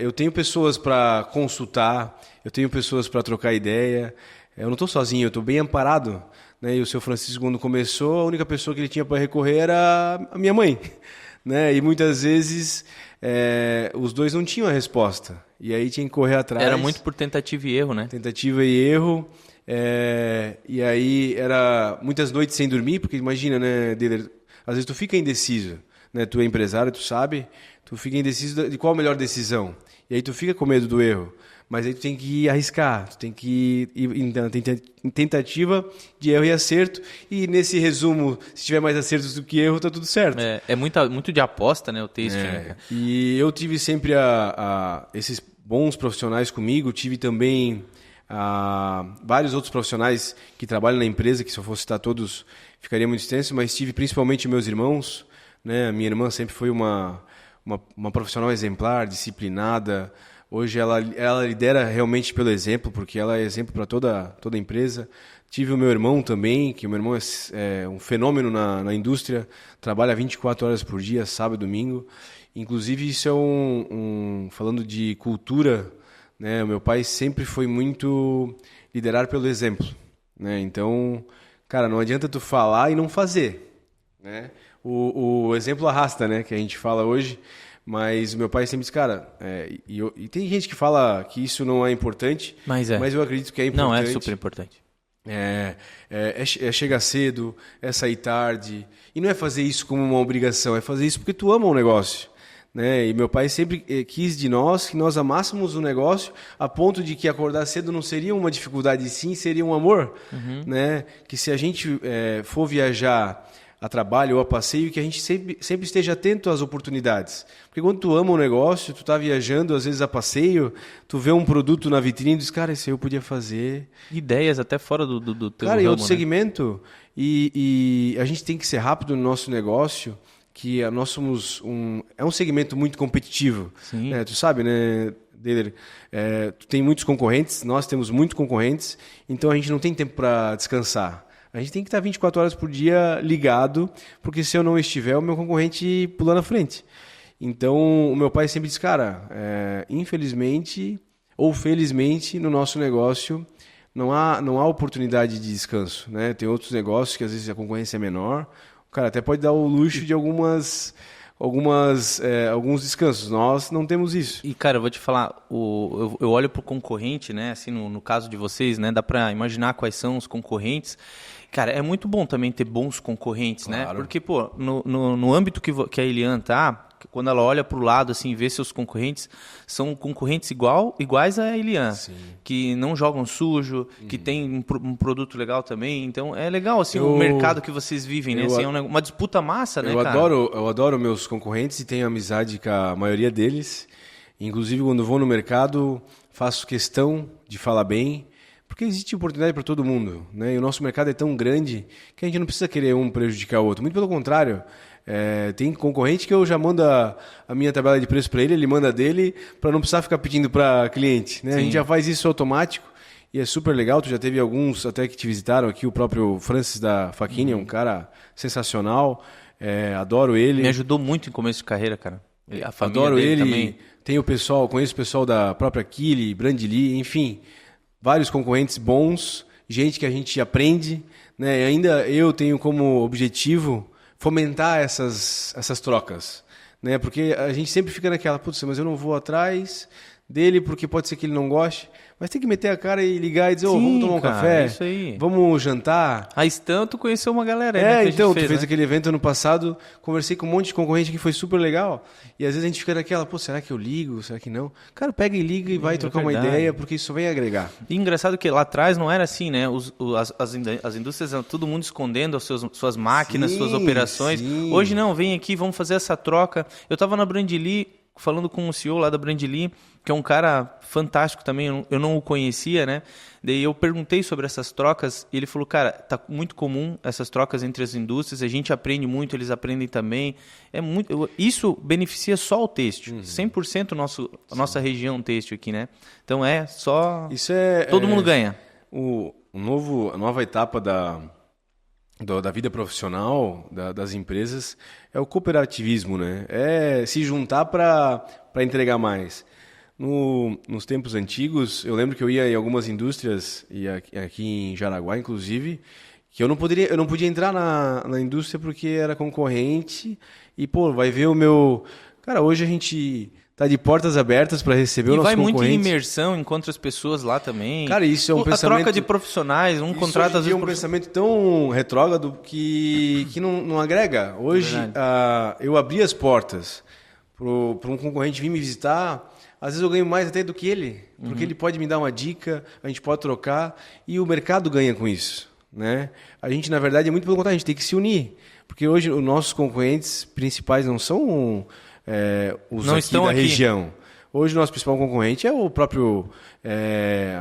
S2: Eu tenho pessoas para consultar, eu tenho pessoas para trocar ideia, eu não estou sozinho, eu estou bem amparado, né? E o seu Francisco, quando começou, a única pessoa que ele tinha para recorrer era a minha mãe, né? E muitas vezes os dois não tinham a resposta, e aí tinha que correr atrás.
S1: Era muito por tentativa e erro, né?
S2: Tentativa e erro, e aí era muitas noites sem dormir, porque imagina, né, Dealer? Às vezes tu fica indeciso, né? Tu é empresário, tu sabe, tu fica indeciso de qual a melhor decisão. E aí tu fica com medo do erro. Mas aí tu tem que arriscar, tu tem que ir em tentativa de erro e acerto. E nesse resumo, se tiver mais acertos do que erro, tá tudo certo.
S1: É muito de aposta, né, o texto. Né?
S2: E eu tive sempre esses bons profissionais comigo, tive também vários outros profissionais que trabalham na empresa, que se eu fosse citar todos ficaria muito extenso, mas tive principalmente meus irmãos, né? A minha irmã sempre foi uma profissional exemplar, disciplinada. Hoje ela lidera realmente pelo exemplo, porque ela é exemplo para toda a empresa. Tive o meu irmão também, que o meu irmão é um fenômeno na indústria, trabalha 24 horas por dia, sábado e domingo. Inclusive, isso é falando de cultura, né? O meu pai sempre foi muito liderar pelo exemplo, né? Então, cara, não adianta tu falar e não fazer, né? O exemplo arrasta, né? Que a gente fala hoje. Mas o meu pai sempre diz, cara, e tem gente que fala que isso não é importante, mas eu acredito que é importante.
S1: Não, é super importante.
S2: É chegar cedo, é sair tarde. E não é fazer isso como uma obrigação, é fazer isso porque tu ama o negócio. Né? E meu pai sempre quis de nós que nós amássemos o negócio a ponto de que acordar cedo não seria uma dificuldade, sim, seria um amor. Né? Que se a gente for viajar a trabalho ou a passeio, que a gente sempre esteja atento às oportunidades. Porque quando tu ama um negócio, tu tá viajando, às vezes a passeio, tu vê um produto na vitrine e diz, cara, isso aí eu podia fazer.
S1: Ideias até fora do teu
S2: cara,
S1: ramo,
S2: é outro
S1: né?
S2: segmento. E a gente tem que ser rápido no nosso negócio, que nós somos é um segmento muito competitivo.
S1: Sim.
S2: Tu sabe, né, Deder? Tu tem muitos concorrentes, nós temos muitos concorrentes, então a gente não tem tempo para descansar. A gente tem que estar 24 horas por dia ligado, porque se eu não estiver, o meu concorrente pula na frente. Então, o meu pai sempre diz, cara, infelizmente ou felizmente, no nosso negócio, não há oportunidade de descanso. Né? Tem outros negócios que às vezes a concorrência é menor. O cara até pode dar o luxo de alguns descansos. Nós não temos isso.
S1: E, cara, eu vou te falar, eu olho pro concorrente, né? Assim, no caso de vocês, né? Dá para imaginar quais são os concorrentes. Cara, é muito bom também ter bons concorrentes,
S2: Claro.
S1: né? Porque, pô, no âmbito que a Elian tá, quando ela olha pro lado, assim, vê seus concorrentes, são concorrentes iguais a Elian.
S2: Sim.
S1: Que não jogam sujo, que tem um produto legal também. Então, é legal, assim, o mercado que vocês vivem, né? Assim, é uma disputa massa, né, cara?
S2: Eu adoro meus concorrentes e tenho amizade com a maioria deles. Inclusive, quando vou no mercado, faço questão de falar bem, porque existe oportunidade para todo mundo, né? E o nosso mercado é tão grande que a gente não precisa querer um prejudicar o outro. Muito pelo contrário, tem concorrente que eu já mando a minha tabela de preço para ele, ele manda a dele, para não precisar ficar pedindo para cliente. Né? A gente já faz isso automático e é super legal. Tu já teve alguns até que te visitaram aqui, o próprio Francis da Faquini, é um cara sensacional, adoro ele.
S1: Me ajudou muito em começo de carreira, cara. A família
S2: Adoro
S1: dele
S2: ele,
S1: também.
S2: Conheço o pessoal da própria Kili, Brandly, enfim, vários concorrentes bons, gente que a gente aprende, né? E ainda eu tenho como objetivo fomentar essas trocas, né? Porque a gente sempre fica naquela, putz, mas eu não vou atrás dele porque pode ser que ele não goste, mas tem que meter a cara e ligar e dizer, vamos tomar um café,
S1: isso aí.
S2: vamos jantar.
S1: A Stan, tu conheceu uma galera aí, né, que a gente
S2: tu fez
S1: né?
S2: aquele evento ano passado, conversei com um monte de concorrente que foi super legal, e às vezes a gente fica naquela, pô, será que eu ligo, será que não? Cara, pega e liga e vai trocar uma ideia, porque isso vem agregar.
S1: E engraçado que lá atrás não era assim, né? As indústrias, todo mundo escondendo suas máquinas, suas operações.
S2: Sim.
S1: Hoje não, vem aqui, vamos fazer essa troca. Eu estava na Brandly, falando com o CEO lá da Brandly, que é um cara fantástico também, eu não o conhecia, né? Daí eu perguntei sobre essas trocas e ele falou, cara, tá muito comum essas trocas entre as indústrias, a gente aprende muito, eles aprendem também. Isso beneficia só o têxtil, 100% a nossa região têxtil aqui, né? Então todo mundo ganha.
S2: A nova etapa da vida profissional das empresas é o cooperativismo, né? É se juntar para entregar mais. Nos tempos antigos, eu lembro que eu ia em algumas indústrias, e aqui em Jaraguá, inclusive, que eu não podia entrar na indústria porque era concorrente e, pô, vai ver o meu... Cara, hoje a gente tá de portas abertas para receber o nosso concorrente. E vai muito
S1: em imersão, encontra as pessoas lá também.
S2: Cara, isso é um pensamento...
S1: A troca de profissionais, um contrato às vezes...
S2: é um pensamento tão retrógrado que não agrega. Hoje, eu abri as portas para um concorrente vir me visitar, às vezes eu ganho mais até do que ele, porque ele pode me dar uma dica, a gente pode trocar, e o mercado ganha com isso. Né? A gente, na verdade, é muito pelo contrário, a gente tem que se unir, porque hoje os nossos concorrentes principais não são... os
S1: não
S2: aqui
S1: estão
S2: da
S1: aqui.
S2: região. Hoje o nosso principal concorrente é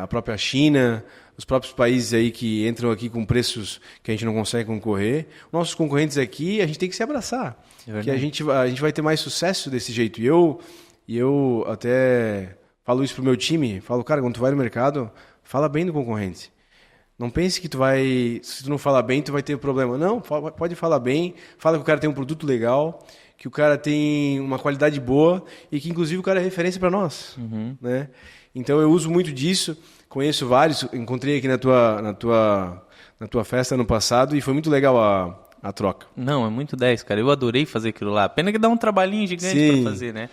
S2: a própria China, os próprios países aí que entram aqui com preços que a gente não consegue concorrer. Nossos concorrentes aqui, a gente tem que se abraçar, que a gente vai ter mais sucesso desse jeito. E eu até falo isso pro meu time, falo, cara, quando tu vai no mercado, fala bem do concorrente. Não pense que se tu não falar bem, tu vai ter problema. Não, pode falar bem, fala que o cara tem um produto legal, que o cara tem uma qualidade boa e que, inclusive, o cara é referência para nós. Né? Então, eu uso muito disso, conheço vários, encontrei aqui na tua festa ano passado e foi muito legal a troca.
S1: Não, é muito 10, cara. Eu adorei fazer aquilo lá. Pena que dá um trabalhinho gigante para fazer, né?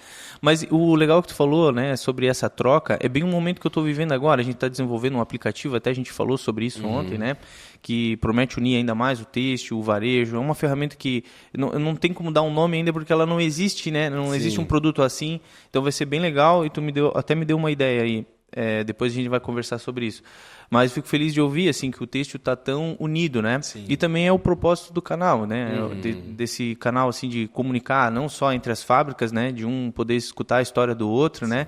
S1: Mas o legal que tu falou, né, sobre essa troca, é bem um momento que eu estou vivendo agora. A gente está desenvolvendo um aplicativo, até a gente falou sobre isso ontem, né, que promete unir ainda mais o têxtil, o varejo. É uma ferramenta que não tem como dar um nome ainda porque ela não existe, né, não existe um produto assim. Então vai ser bem legal e tu até me deu uma ideia aí. Depois a gente vai conversar sobre isso. Mas fico feliz de ouvir assim, que o têxtil está tão unido, né?
S2: Sim.
S1: E também é o propósito do canal, né? Desse canal assim, de comunicar não só entre as fábricas, né? De um poder escutar a história do outro, né?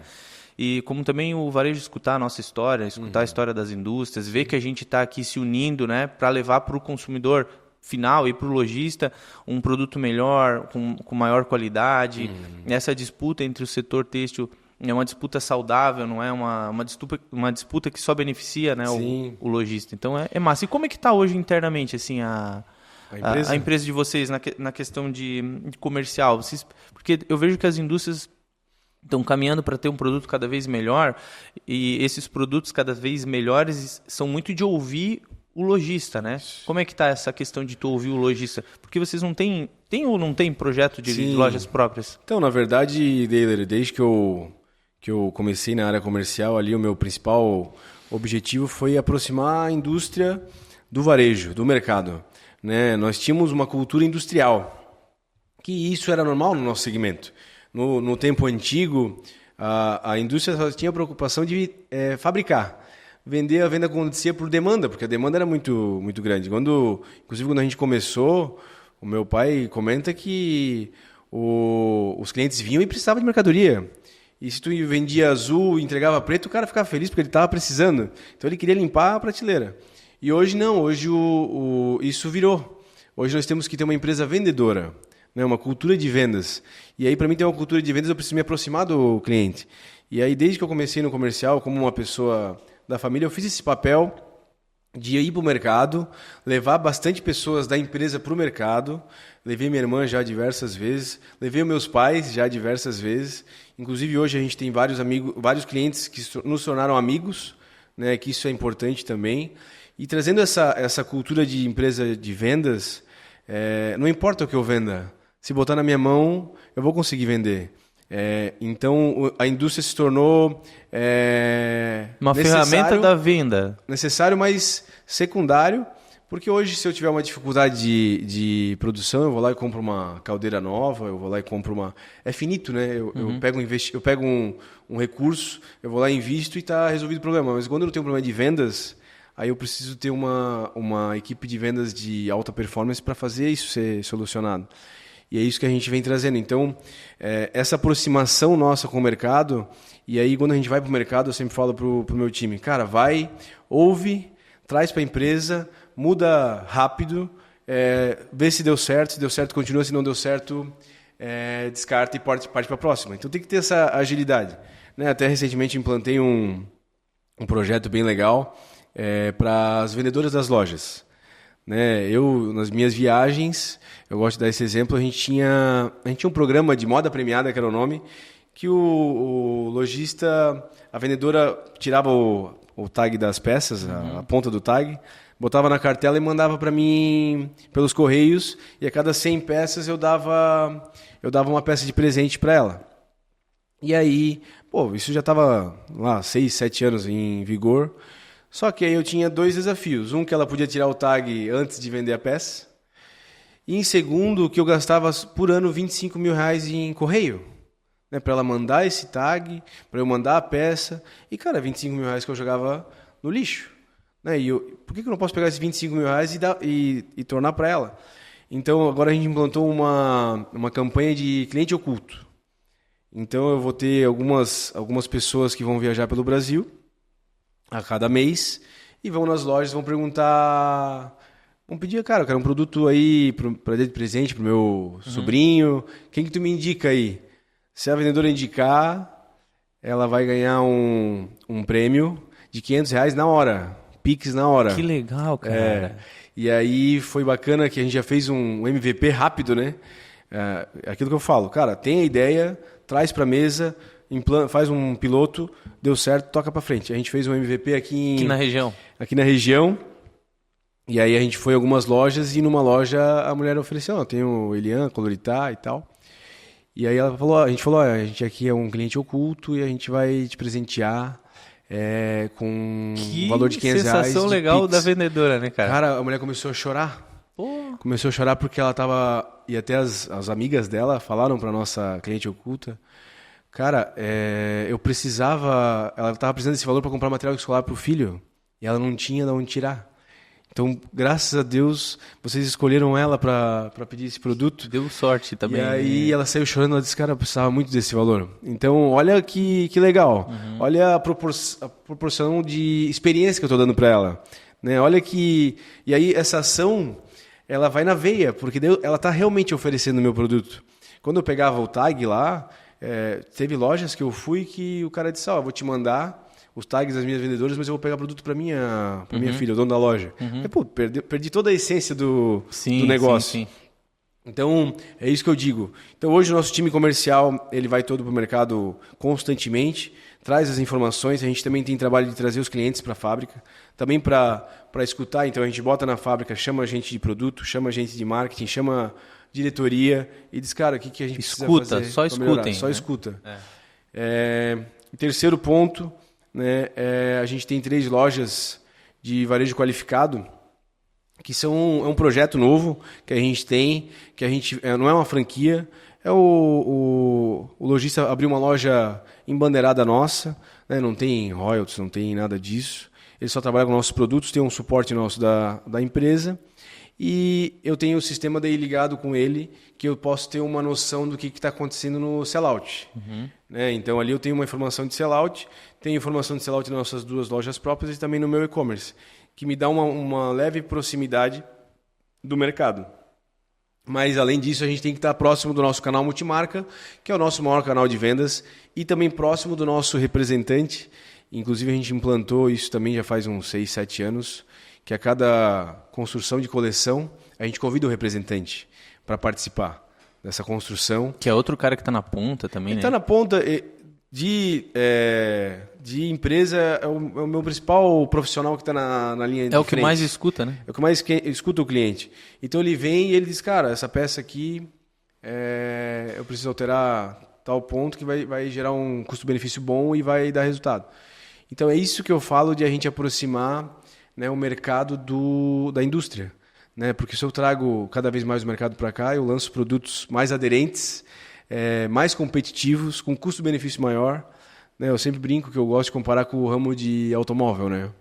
S1: E como também o varejo escutar a nossa história, escutar a história das indústrias, ver que a gente está aqui se unindo, né? Para levar para o consumidor final e para o lojista um produto melhor, com maior qualidade. Essa disputa entre o setor têxtil é uma disputa saudável, não é uma disputa que só beneficia, né, o lojista. Então é massa. E como é que está hoje internamente assim, a empresa de vocês na questão de comercial? Porque eu vejo que as indústrias estão caminhando para ter um produto cada vez melhor e esses produtos cada vez melhores são muito de ouvir o lojista, né? Como é que está essa questão de tu ouvir o lojista? Porque vocês não têm ou não tem projeto de lojas próprias?
S2: Então, na verdade, Deiler, desde que eu comecei na área comercial ali, o meu principal objetivo foi aproximar a indústria do varejo, do mercado, né? Nós tínhamos uma cultura industrial, que isso era normal no nosso segmento. No tempo antigo, a indústria só tinha a preocupação de fabricar. A venda acontecia por demanda, porque a demanda era muito, muito grande. Inclusive, quando a gente começou, o meu pai comenta que os clientes vinham e precisavam de mercadoria. E se tu vendia azul e entregava preto, o cara ficava feliz porque ele estava precisando. Então ele queria limpar a prateleira. E hoje não, hoje isso virou. Hoje nós temos que ter uma empresa vendedora, né? Uma cultura de vendas. E aí, para mim, ter uma cultura de vendas, eu preciso me aproximar do cliente. E aí, desde que eu comecei no comercial, como uma pessoa da família, eu fiz esse papel de ir para o mercado, levar bastante pessoas da empresa para o mercado. Levei minha irmã já diversas vezes, levei meus pais já diversas vezes. Inclusive, hoje a gente tem vários clientes que nos tornaram amigos, né, que isso é importante também. E trazendo essa cultura de empresa de vendas, não importa o que eu venda, se botar na minha mão, eu vou conseguir vender. Então, a indústria se tornou
S1: uma ferramenta da venda.
S2: Necessário, mas secundário, porque hoje, se eu tiver uma dificuldade de produção, eu vou lá e compro uma caldeira nova, eu vou lá e compro uma... É finito, né? Eu pego um recurso, eu vou lá e invisto e está resolvido o problema. Mas quando eu tenho um problema de vendas, aí eu preciso ter uma equipe de vendas de alta performance para fazer isso ser solucionado. E é isso que a gente vem trazendo. Então, essa aproximação nossa com o mercado, e aí quando a gente vai para o mercado, eu sempre falo para o meu time, cara, vai, ouve, traz para a empresa, muda rápido, vê se deu certo, continua, se não deu certo, descarta e parte para a próxima. Então tem que ter essa agilidade, né? Até recentemente implantei um projeto bem legal para as vendedoras das lojas. Né? Nas minhas viagens, eu gosto de dar esse exemplo, a gente tinha um programa de moda premiada, que era o nome, que o lojista, a vendedora tirava o tag das peças, a ponta do tag, botava na cartela e mandava para mim pelos correios, e a cada 100 peças eu dava uma peça de presente para ela. E aí, isso já estava lá 6, 7 anos em vigor. Só que aí eu tinha 2 desafios. Um, que ela podia tirar o tag antes de vender a peça. E em segundo, que eu gastava por ano R$25 mil em correio. Né, para ela mandar esse tag, para eu mandar a peça. E, cara, R$25 mil que eu jogava no lixo. Né, por que eu não posso pegar esses R$25 mil e tornar para ela? Então, agora a gente implantou uma campanha de cliente oculto. Então, eu vou ter algumas pessoas que vão viajar pelo Brasil a cada mês, e vão nas lojas, vão perguntar, vão pedir, cara, eu quero um produto aí para dar de presente pro meu sobrinho, quem que tu me indica aí? Se a vendedora indicar, ela vai ganhar um prêmio de R$500 na hora, Pix na hora.
S1: Que legal, cara.
S2: E aí foi bacana que a gente já fez um MVP rápido, né? Aquilo que eu falo, cara, tem a ideia, traz para a mesa, faz um piloto, deu certo, toca para frente. A gente fez um MVP aqui
S1: na região.
S2: Aqui na região. E aí a gente foi em algumas lojas e numa loja a mulher ofereceu, tem o Elian, Coloritá e tal. E aí a gente falou, a gente aqui é um cliente oculto e a gente vai te presentear com um valor de R$500
S1: sensação
S2: de
S1: legal
S2: Pix.
S1: da vendedora, né, cara?
S2: Cara, a mulher começou a chorar.
S1: Pô.
S2: Começou a chorar porque ela tava... E até as amigas dela falaram pra nossa cliente oculta. Cara, eu precisava... Ela tava precisando desse valor para comprar material escolar pro filho. E ela não tinha de onde tirar. Então, graças a Deus, vocês escolheram ela para pedir esse produto.
S1: Deu sorte também.
S2: E aí ela saiu chorando, ela disse, cara, eu precisava muito desse valor. Então, olha que legal. Olha a proporção de experiência que eu estou dando para ela. Né? Olha que... E aí essa ação, ela vai na veia, porque ela está realmente oferecendo o meu produto. Quando eu pegava o tag lá, teve lojas que eu fui que o cara disse, vou te mandar os tags das minhas vendedoras, mas eu vou pegar produto para minha filha, o dono da loja. Aí, pô, perdi toda a essência do negócio.
S1: Sim.
S2: Então, é isso que eu digo. Então, hoje o nosso time comercial, ele vai todo para o mercado constantemente, traz as informações, a gente também tem trabalho de trazer os clientes para a fábrica, também para escutar, então a gente bota na fábrica, chama a gente de produto, chama a gente de marketing, chama diretoria e diz, cara, o que a gente precisa fazer?
S1: Só escutem.
S2: Só escuta. Terceiro ponto, né, a gente tem 3 lojas de varejo qualificado, que é um projeto novo que a gente tem, que a gente não é uma franquia, o lojista abriu uma loja embandeirada nossa, né, não tem royalties, não tem nada disso, ele só trabalha com nossos produtos, tem um suporte nosso da empresa, e eu tenho o sistema daí ligado com ele, que eu posso ter uma noção do que está acontecendo no sellout. Né? Então ali eu tenho uma informação de sellout, tenho informação de sellout nas nossas 2 lojas próprias e também no meu e-commerce, que me dá uma leve proximidade do mercado. Mas além disso a gente tem que estar próximo do nosso canal multimarca, que é o nosso maior canal de vendas, e também próximo do nosso representante. Inclusive a gente implantou isso também já faz uns 6, 7 anos, que a cada construção de coleção, a gente convida o representante para participar dessa construção.
S1: Que é outro cara que está na ponta também,
S2: Ele
S1: né?
S2: está na ponta de empresa, é o meu principal profissional que está na linha de frente.
S1: É o que mais escuta, né?
S2: É o que mais escuta o cliente. Então ele vem e ele diz, cara, essa peça aqui, eu preciso alterar tal ponto que vai gerar um custo-benefício bom e vai dar resultado. Então é isso que eu falo de a gente aproximar, né, o mercado da indústria. Né? Porque se eu trago cada vez mais o mercado para cá, eu lanço produtos mais aderentes, mais competitivos, com custo-benefício maior. Né? Eu sempre brinco que eu gosto de comparar com o ramo de automóvel. Né?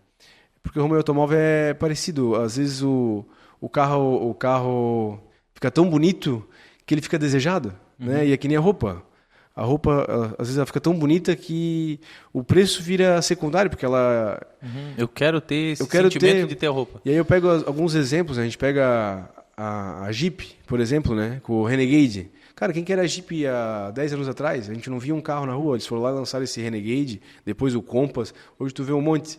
S2: Porque o ramo de automóvel é parecido. Às vezes o carro fica tão bonito que ele fica desejado. Né? E é que nem a roupa. A roupa, às vezes, ela fica tão bonita que o preço vira secundário, porque ela...
S1: Eu quero ter esse sentimento de ter a roupa.
S2: E aí eu pego alguns exemplos, né? A gente pega a Jeep, por exemplo, né? Com o Renegade. Cara, quem que era a Jeep há 10 anos atrás? A gente não via um carro na rua, eles foram lá e lançaram esse Renegade, depois o Compass, hoje tu vê um monte.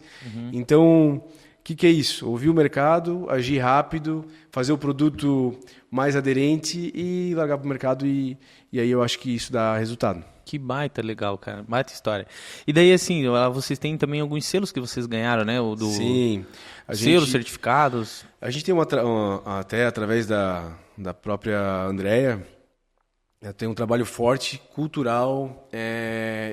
S2: Então, o que é isso? Ouvir o mercado, agir rápido, fazer o produto mais aderente e largar para o mercado e aí eu acho que isso dá resultado.
S1: Que baita legal, cara. Baita história. E daí, assim, vocês têm também alguns selos que vocês ganharam, né?
S2: Sim.
S1: Selos, certificados.
S2: A gente tem até através da própria Andrea, tem um trabalho forte, cultural,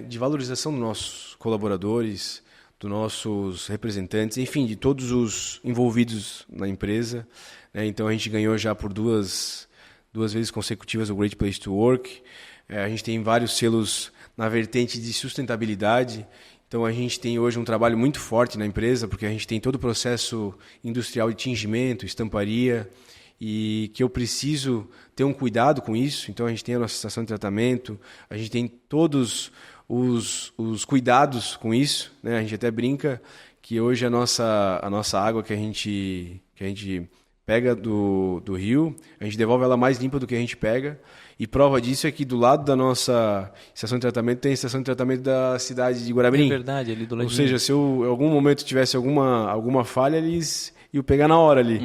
S2: de valorização dos nossos colaboradores, dos nossos representantes, enfim, de todos os envolvidos na empresa. Né? Então a gente ganhou já por duas vezes consecutivas o Great Place to Work. A gente tem vários selos na vertente de sustentabilidade. Então a gente tem hoje um trabalho muito forte na empresa, porque a gente tem todo o processo industrial de tingimento, estamparia, e que eu preciso ter um cuidado com isso. Então a gente tem a nossa estação de tratamento, a gente tem todos os cuidados com isso. Né? A gente até brinca que hoje a nossa água que a gente pega do rio, a gente devolve ela mais limpa do que a gente pega. E prova disso é que do lado da nossa estação de tratamento tem a estação de tratamento da cidade de Guaramirim.
S1: É verdade, ali do ladinho.
S2: Ou seja, se eu em algum momento tivesse alguma falha, eles iam pegar na hora ali.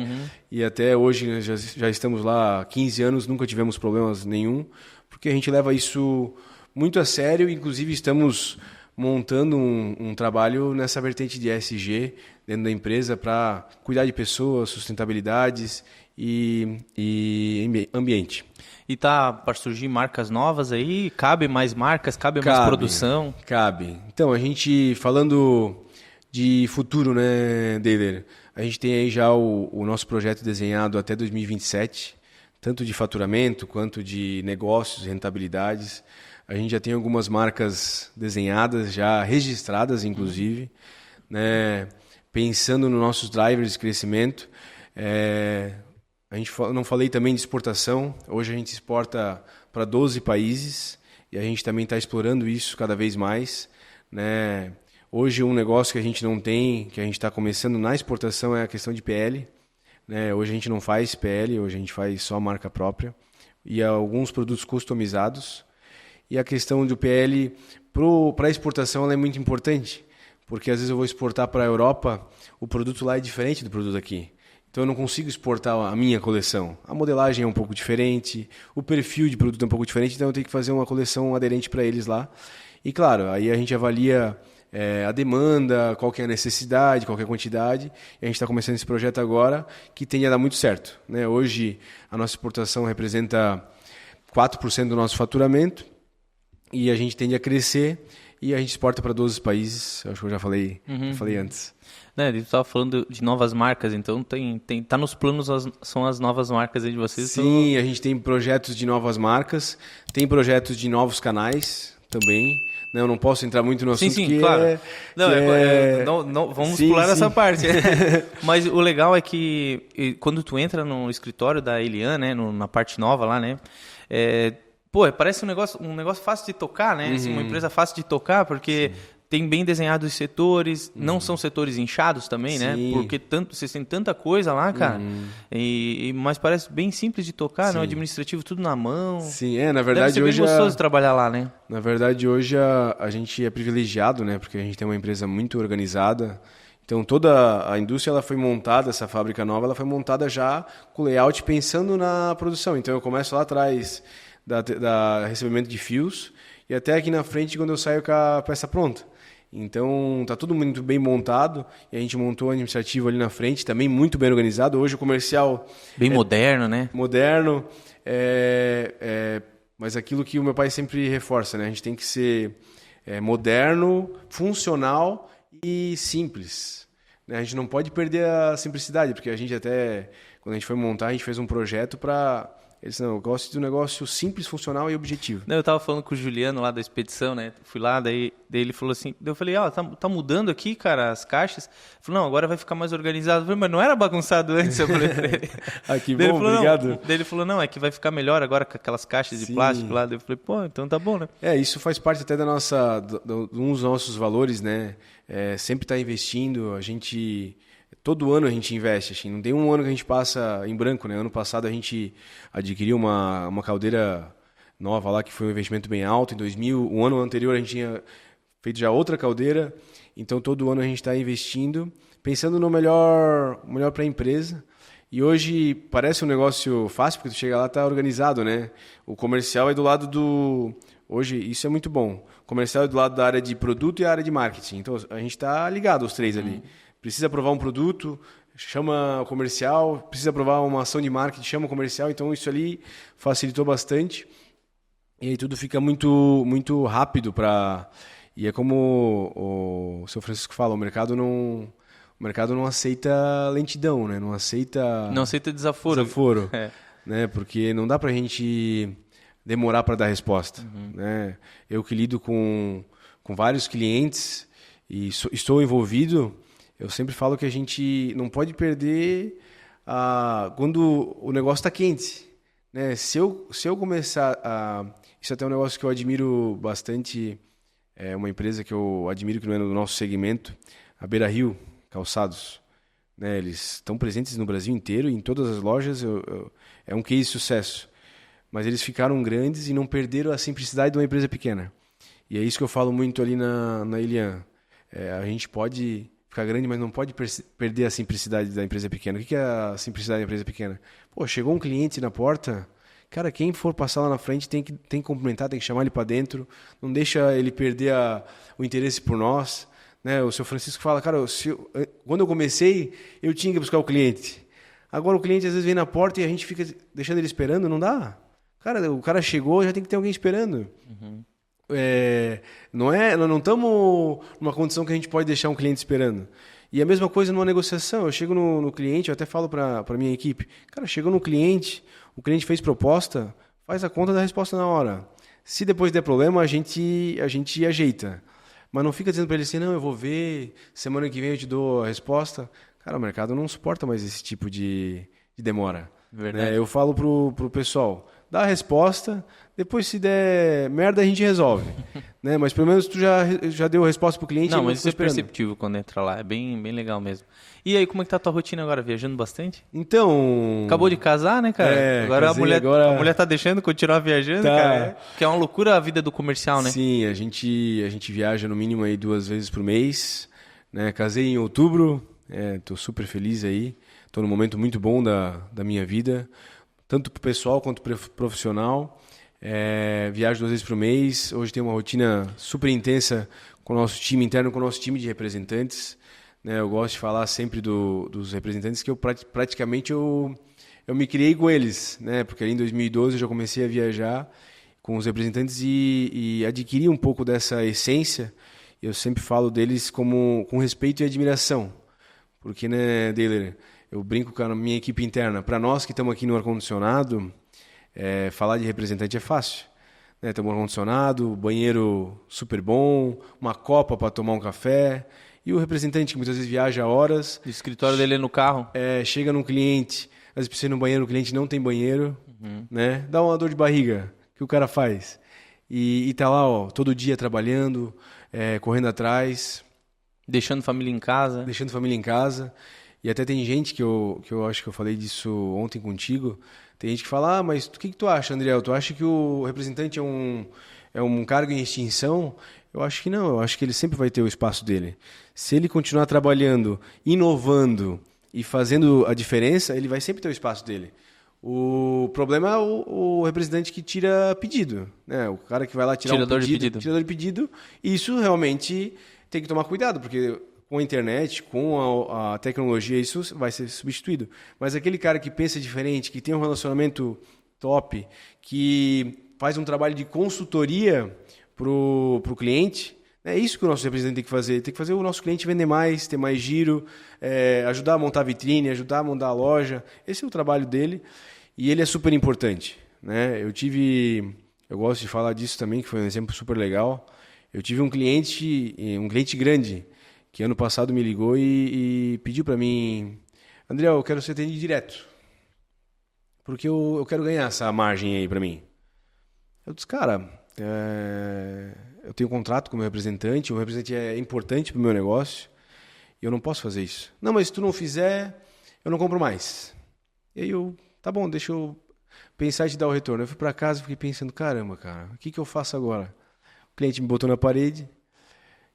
S2: E até hoje já estamos lá há 15 anos, nunca tivemos problemas nenhum, porque a gente leva isso muito a sério, inclusive estamos montando um trabalho nessa vertente de ESG dentro da empresa para cuidar de pessoas, sustentabilidades e ambiente.
S1: E tá para surgir marcas novas aí? Cabe mais marcas? Cabe mais produção?
S2: Cabe. Então, a gente, falando de futuro, né, Deiler? A gente tem aí já o nosso projeto desenhado até 2027, tanto de faturamento quanto de negócios, rentabilidades. A gente já tem algumas marcas desenhadas, já registradas, inclusive, né? Pensando nos nossos drivers de crescimento. Não falei também de exportação. Hoje a gente exporta para 12 países e a gente também está explorando isso cada vez mais, né? Hoje um negócio que a gente não tem, que a gente está começando na exportação, é a questão de PL. Né? Hoje a gente não faz PL, hoje a gente faz só marca própria e alguns produtos customizados. E a questão do PL para a exportação ela é muito importante, porque às vezes eu vou exportar para a Europa, o produto lá é diferente do produto aqui. Então eu não consigo exportar a minha coleção. A modelagem é um pouco diferente, o perfil de produto é um pouco diferente, então eu tenho que fazer uma coleção aderente para eles lá. E claro, aí a gente avalia a demanda, qual que é a necessidade, qual que é a quantidade. E a gente está começando esse projeto agora, que tende a dar muito certo. Né? Hoje a nossa exportação representa 4% do nosso faturamento e a gente tende a crescer e a gente exporta para 12 países. Acho que eu já falei antes.
S1: Né, ele estava falando de novas marcas, então tá nos planos são as novas marcas aí de vocês?
S2: Sim, a gente tem projetos de novas marcas, tem projetos de novos canais também. Eu não posso entrar muito no assunto.
S1: Sim, claro. Não, vamos pular essa parte. Mas o legal é que quando tu entra no escritório da Elian, né, na parte nova lá, né, parece um negócio fácil de tocar, né? Assim, uma empresa fácil de tocar, porque tem bem desenhados os setores, não são setores inchados também, né? Porque vocês têm tanta coisa lá, cara. Mas parece bem simples de tocar, né? O administrativo tudo na mão.
S2: Sim, na verdade
S1: deve ser
S2: hoje
S1: bem gostoso de trabalhar lá, né?
S2: Na verdade hoje a gente é privilegiado, né? Porque a gente tem uma empresa muito organizada. Então toda a indústria ela foi montada, essa fábrica nova, ela foi montada já com layout pensando na produção. Então eu começo lá atrás da recebimento de fios e até aqui na frente quando eu saio com a peça pronta. Então tá tudo muito bem montado e a gente montou o administrativo ali na frente, também muito bem organizado. Hoje o comercial
S1: bem moderno, né?
S2: Moderno, mas aquilo que o meu pai sempre reforça, né? A gente tem que ser moderno, funcional e simples. Né? A gente não pode perder a simplicidade, porque a gente até quando a gente foi montar a gente fez um projeto para ele disse, não, eu gosto de um negócio simples, funcional e objetivo.
S1: Não, eu tava falando com o Juliano lá da expedição, né? Fui lá, daí ele falou assim, eu falei, tá mudando aqui, cara, as caixas. Ele falou, não, agora vai ficar mais organizado. Eu falei, mas não era bagunçado antes? Eu falei pra ele.
S2: Que bom, obrigado.
S1: Daí ele falou, não, é que vai ficar melhor agora com aquelas caixas de plástico lá. Daí eu falei, pô, então tá bom, né?
S2: Isso faz parte até de um dos nossos valores, né? Sempre tá investindo, a gente... Todo ano a gente investe, assim, não tem um ano que a gente passa em branco, né? Ano passado a gente adquiriu uma caldeira nova lá, que foi um investimento bem alto. Em 2000, o ano anterior a gente tinha feito já outra caldeira. Então todo ano a gente está investindo, pensando no melhor para a empresa. E hoje parece um negócio fácil, porque tu chega lá e está organizado, né? O comercial é do lado do... Hoje isso é muito bom. O comercial é do lado da área de produto e a área de marketing. Então a gente está ligado os três ali. Precisa aprovar um produto, chama o comercial. Precisa aprovar uma ação de marketing, chama o comercial. Então isso ali facilitou bastante. E aí tudo fica muito, muito rápido para... E é como o seu Francisco fala, o mercado não aceita lentidão, né? Não aceita
S1: desaforo.
S2: Né? Porque não dá para a gente demorar para dar resposta. Né? Eu que lido com vários clientes e estou envolvido, eu sempre falo que a gente não pode perder quando o negócio está quente. Né? Se eu começar a... Isso até é um negócio que eu admiro bastante, é uma empresa que eu admiro que não é no nosso segmento, a Beira Rio Calçados. Né? Eles estão presentes no Brasil inteiro, em todas as lojas, é um case de sucesso. Mas eles ficaram grandes e não perderam a simplicidade de uma empresa pequena. E é isso que eu falo muito ali na Elian. A gente pode ficar grande, mas não pode perder a simplicidade da empresa pequena. O que é a simplicidade da empresa pequena? Pô, chegou um cliente na porta, cara, quem for passar lá na frente tem que cumprimentar, tem que chamar ele para dentro, não deixa ele perder o interesse por nós. Né? O seu Francisco fala, cara, quando eu comecei, eu tinha que buscar o cliente. Agora o cliente às vezes vem na porta e a gente fica deixando ele esperando, não dá. Cara, o cara chegou, já tem que ter alguém esperando. Não estamos numa condição que a gente pode deixar um cliente esperando. E a mesma coisa numa negociação. Eu chego no cliente, eu até falo para minha equipe, cara, chegou no cliente, o cliente fez proposta, faz a conta da resposta na hora. Se depois der problema, a gente ajeita. Mas não fica dizendo para ele assim, não, eu vou ver, semana que vem eu te dou a resposta. Cara, o mercado não suporta mais esse tipo de demora.
S1: Verdade.
S2: Eu falo pro pessoal, dá a resposta, depois se der merda a gente resolve. Né? Mas pelo menos tu já deu a resposta pro cliente.
S1: Não, mas isso é perceptível quando entra lá, é bem, bem legal mesmo. E aí, como é que tá a tua rotina agora? Viajando bastante?
S2: Então...
S1: Acabou de casar, né, cara? Agora a mulher tá deixando continuar viajando, cara. Que é uma loucura a vida do comercial, né?
S2: Sim, a gente viaja no mínimo aí 2 vezes por mês. Né? Casei em outubro, tô super feliz aí. Tô num momento muito bom da minha vida, tanto pro pessoal quanto pro profissional. Viajo 2 vezes por mês. Hoje tem uma rotina super intensa com o nosso time interno, com o nosso time de representantes. Né? Eu gosto de falar sempre dos representantes que eu praticamente eu me criei com eles, né? Porque ali em 2012 eu já comecei a viajar com os representantes e adquiri um pouco dessa essência. Eu sempre falo deles com respeito e admiração. Porque, né, Deiler, eu brinco com a minha equipe interna. Para nós que estamos aqui no ar-condicionado, falar de representante é fácil. Né? Temos um ar-condicionado, banheiro super bom, uma copa para tomar um café. E o representante que muitas vezes viaja horas...
S1: O escritório dele é no carro.
S2: Chega num cliente, às vezes precisa ir no banheiro, o cliente não tem banheiro. Né? Dá uma dor de barriga, que o cara faz. E tá lá, ó, todo dia trabalhando, correndo atrás...
S1: Deixando família em casa.
S2: Deixando família em casa. E até tem gente que eu acho que eu falei disso ontem contigo. Tem gente que fala, mas o que tu acha, Andriel? Tu acha que o representante é um cargo em extinção? Eu acho que não. Eu acho que ele sempre vai ter o espaço dele. Se ele continuar trabalhando, inovando e fazendo a diferença, ele vai sempre ter o espaço dele. O problema é o representante que tira pedido. Né? O cara que vai lá tirar
S1: Tirador
S2: um pedido. Tirador de pedido. Isso realmente... tem que tomar cuidado, porque com a internet, com a tecnologia, isso vai ser substituído. Mas aquele cara que pensa diferente, que tem um relacionamento top, que faz um trabalho de consultoria pro cliente, é isso que o nosso representante tem que fazer. Tem que fazer o nosso cliente vender mais, ter mais giro, ajudar a montar a vitrine, ajudar a montar a loja. Esse é o trabalho dele e ele é super importante. Né? Eu gosto de falar disso também, que foi um exemplo super legal. Eu tive um cliente grande, que ano passado me ligou e pediu para mim, André, eu quero ser atendido direto, porque eu quero ganhar essa margem aí para mim. Eu disse, cara, eu tenho um contrato com o meu representante, o representante é importante para o meu negócio, e eu não posso fazer isso. Não, mas se tu não fizer, eu não compro mais. E aí tá bom, deixa eu pensar e te dar o retorno. Eu fui para casa e fiquei pensando, caramba, cara, o que eu faço agora? O cliente me botou na parede,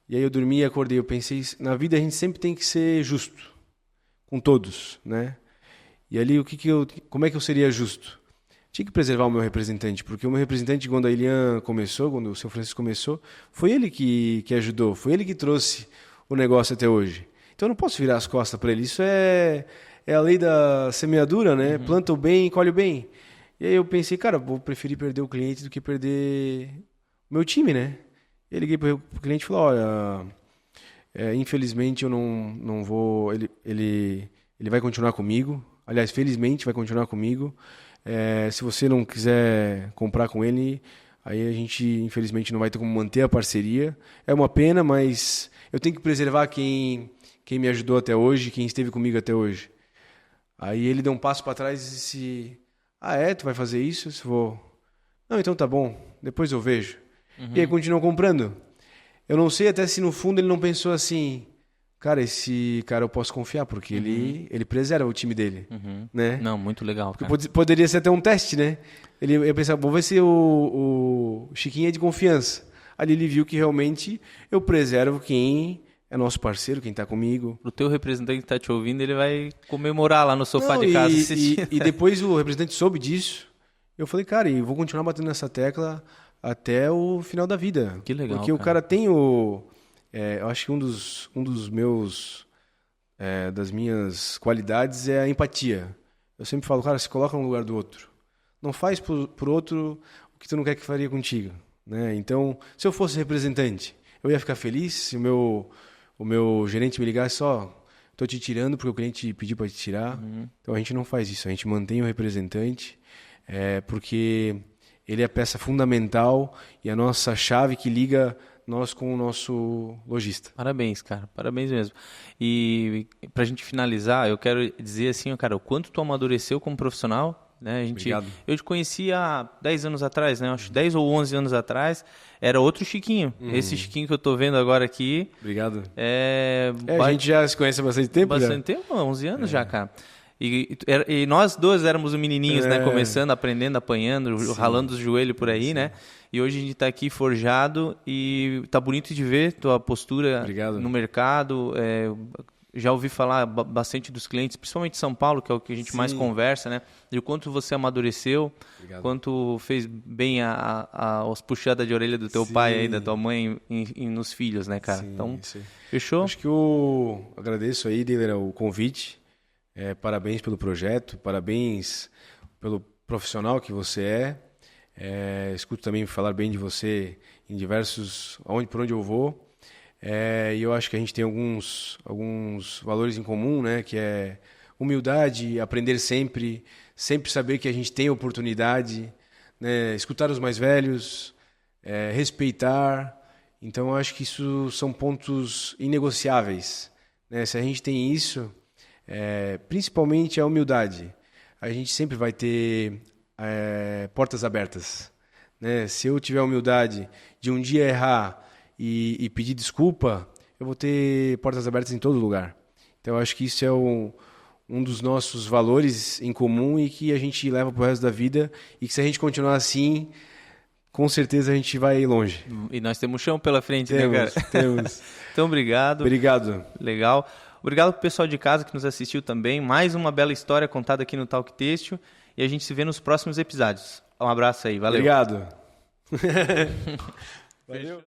S2: e aí eu dormi e acordei. Eu pensei, na vida a gente sempre tem que ser justo, com todos, né? E ali, como é que eu seria justo? Tinha que preservar o meu representante, porque o meu representante, quando a Ilian começou, quando o seu Francisco começou, foi ele que ajudou, foi ele que trouxe o negócio até hoje. Então eu não posso virar as costas para ele. Isso é a lei da semeadura, né? Planta o bem e colhe o bem. E aí eu pensei, cara, vou preferir perder o cliente do que perder... meu time, né? Eu liguei para o cliente e falou, olha, infelizmente eu não vou, ele vai continuar comigo, aliás, felizmente vai continuar comigo, se você não quiser comprar com ele, aí a gente infelizmente não vai ter como manter a parceria, é uma pena, mas eu tenho que preservar quem me ajudou até hoje, quem esteve comigo até hoje. Aí ele deu um passo para trás e disse, tu vai fazer isso? Eu vou. Não, então tá bom, depois eu vejo. E aí continuou comprando. Eu não sei até se no fundo ele não pensou assim, cara, esse cara eu posso confiar, porque ele preserva o time dele. Né?
S1: Não, muito legal, cara.
S2: Poderia ser até um teste, né? Ele pensava, vou ver se o Chiquinho é de confiança. Ali ele viu que realmente eu preservo quem é nosso parceiro, quem está comigo.
S1: O teu representante que está te ouvindo, ele vai comemorar lá no sofá de casa.
S2: E depois o representante soube disso. Eu falei, cara, eu vou continuar batendo nessa tecla até o final da vida.
S1: Que legal,
S2: porque o cara tem eu acho que um dos meus das minhas qualidades é a empatia. Eu sempre falo, cara, se coloca no lugar do outro. Não faz por outro o que tu não quer que faria contigo, né? Então, se eu fosse representante, eu ia ficar feliz se o meu gerente me ligasse só, tô te tirando porque o cliente pediu para te tirar. Então a gente não faz isso, a gente mantém o representante, porque ele é a peça fundamental e a nossa chave que liga nós com o nosso lojista.
S1: Parabéns, cara. Parabéns mesmo. E pra gente finalizar, eu quero dizer assim, ó, cara, o quanto tu amadureceu como profissional, né?
S2: Obrigado.
S1: Eu te conheci há 10 anos atrás, né? Acho 10 ou 11 anos atrás. Era outro Chiquinho. Esse Chiquinho que eu tô vendo agora aqui.
S2: Obrigado.
S1: A
S2: gente já se conhece há bastante tempo,
S1: bastante tempo, 11 anos já, cara. E nós dois éramos os menininhos, né? Começando, aprendendo, apanhando, ralando os joelhos por aí, né? E hoje a gente tá aqui forjado e tá bonito de ver tua postura
S2: Obrigado.
S1: no mercado. Já ouvi falar bastante dos clientes, principalmente de São Paulo, que é o que a gente mais conversa, né? E o quanto você amadureceu, quanto fez bem as puxadas de orelha do teu pai aí, da tua mãe nos filhos, né, cara? Então, fechou?
S2: Acho que eu agradeço aí, Diller, o convite. Parabéns pelo projeto, parabéns pelo profissional que você é. Escuto também falar bem de você em diversos, por onde eu vou. E eu acho que a gente tem alguns valores em comum, né? Que é humildade, aprender sempre saber que a gente tem oportunidade, né? Escutar os mais velhos, respeitar. Então eu acho que isso são pontos inegociáveis, né? Se a gente tem isso, principalmente a humildade, a gente sempre vai ter portas abertas, né? Se eu tiver a humildade de um dia errar e pedir desculpa, eu vou ter portas abertas em todo lugar. Então eu acho que isso é um dos nossos valores em comum e que a gente leva pro resto da vida, e que se a gente continuar assim, com certeza a gente vai longe.
S1: E nós temos chão pela frente, né, cara?
S2: Temos.
S1: Então, obrigado.
S2: Obrigado.
S1: Legal. Obrigado pro pessoal de casa que nos assistiu também. Mais uma bela história contada aqui no Talk Têxtil. E a gente se vê nos próximos episódios. Um abraço aí. Valeu.
S2: Obrigado. Valeu.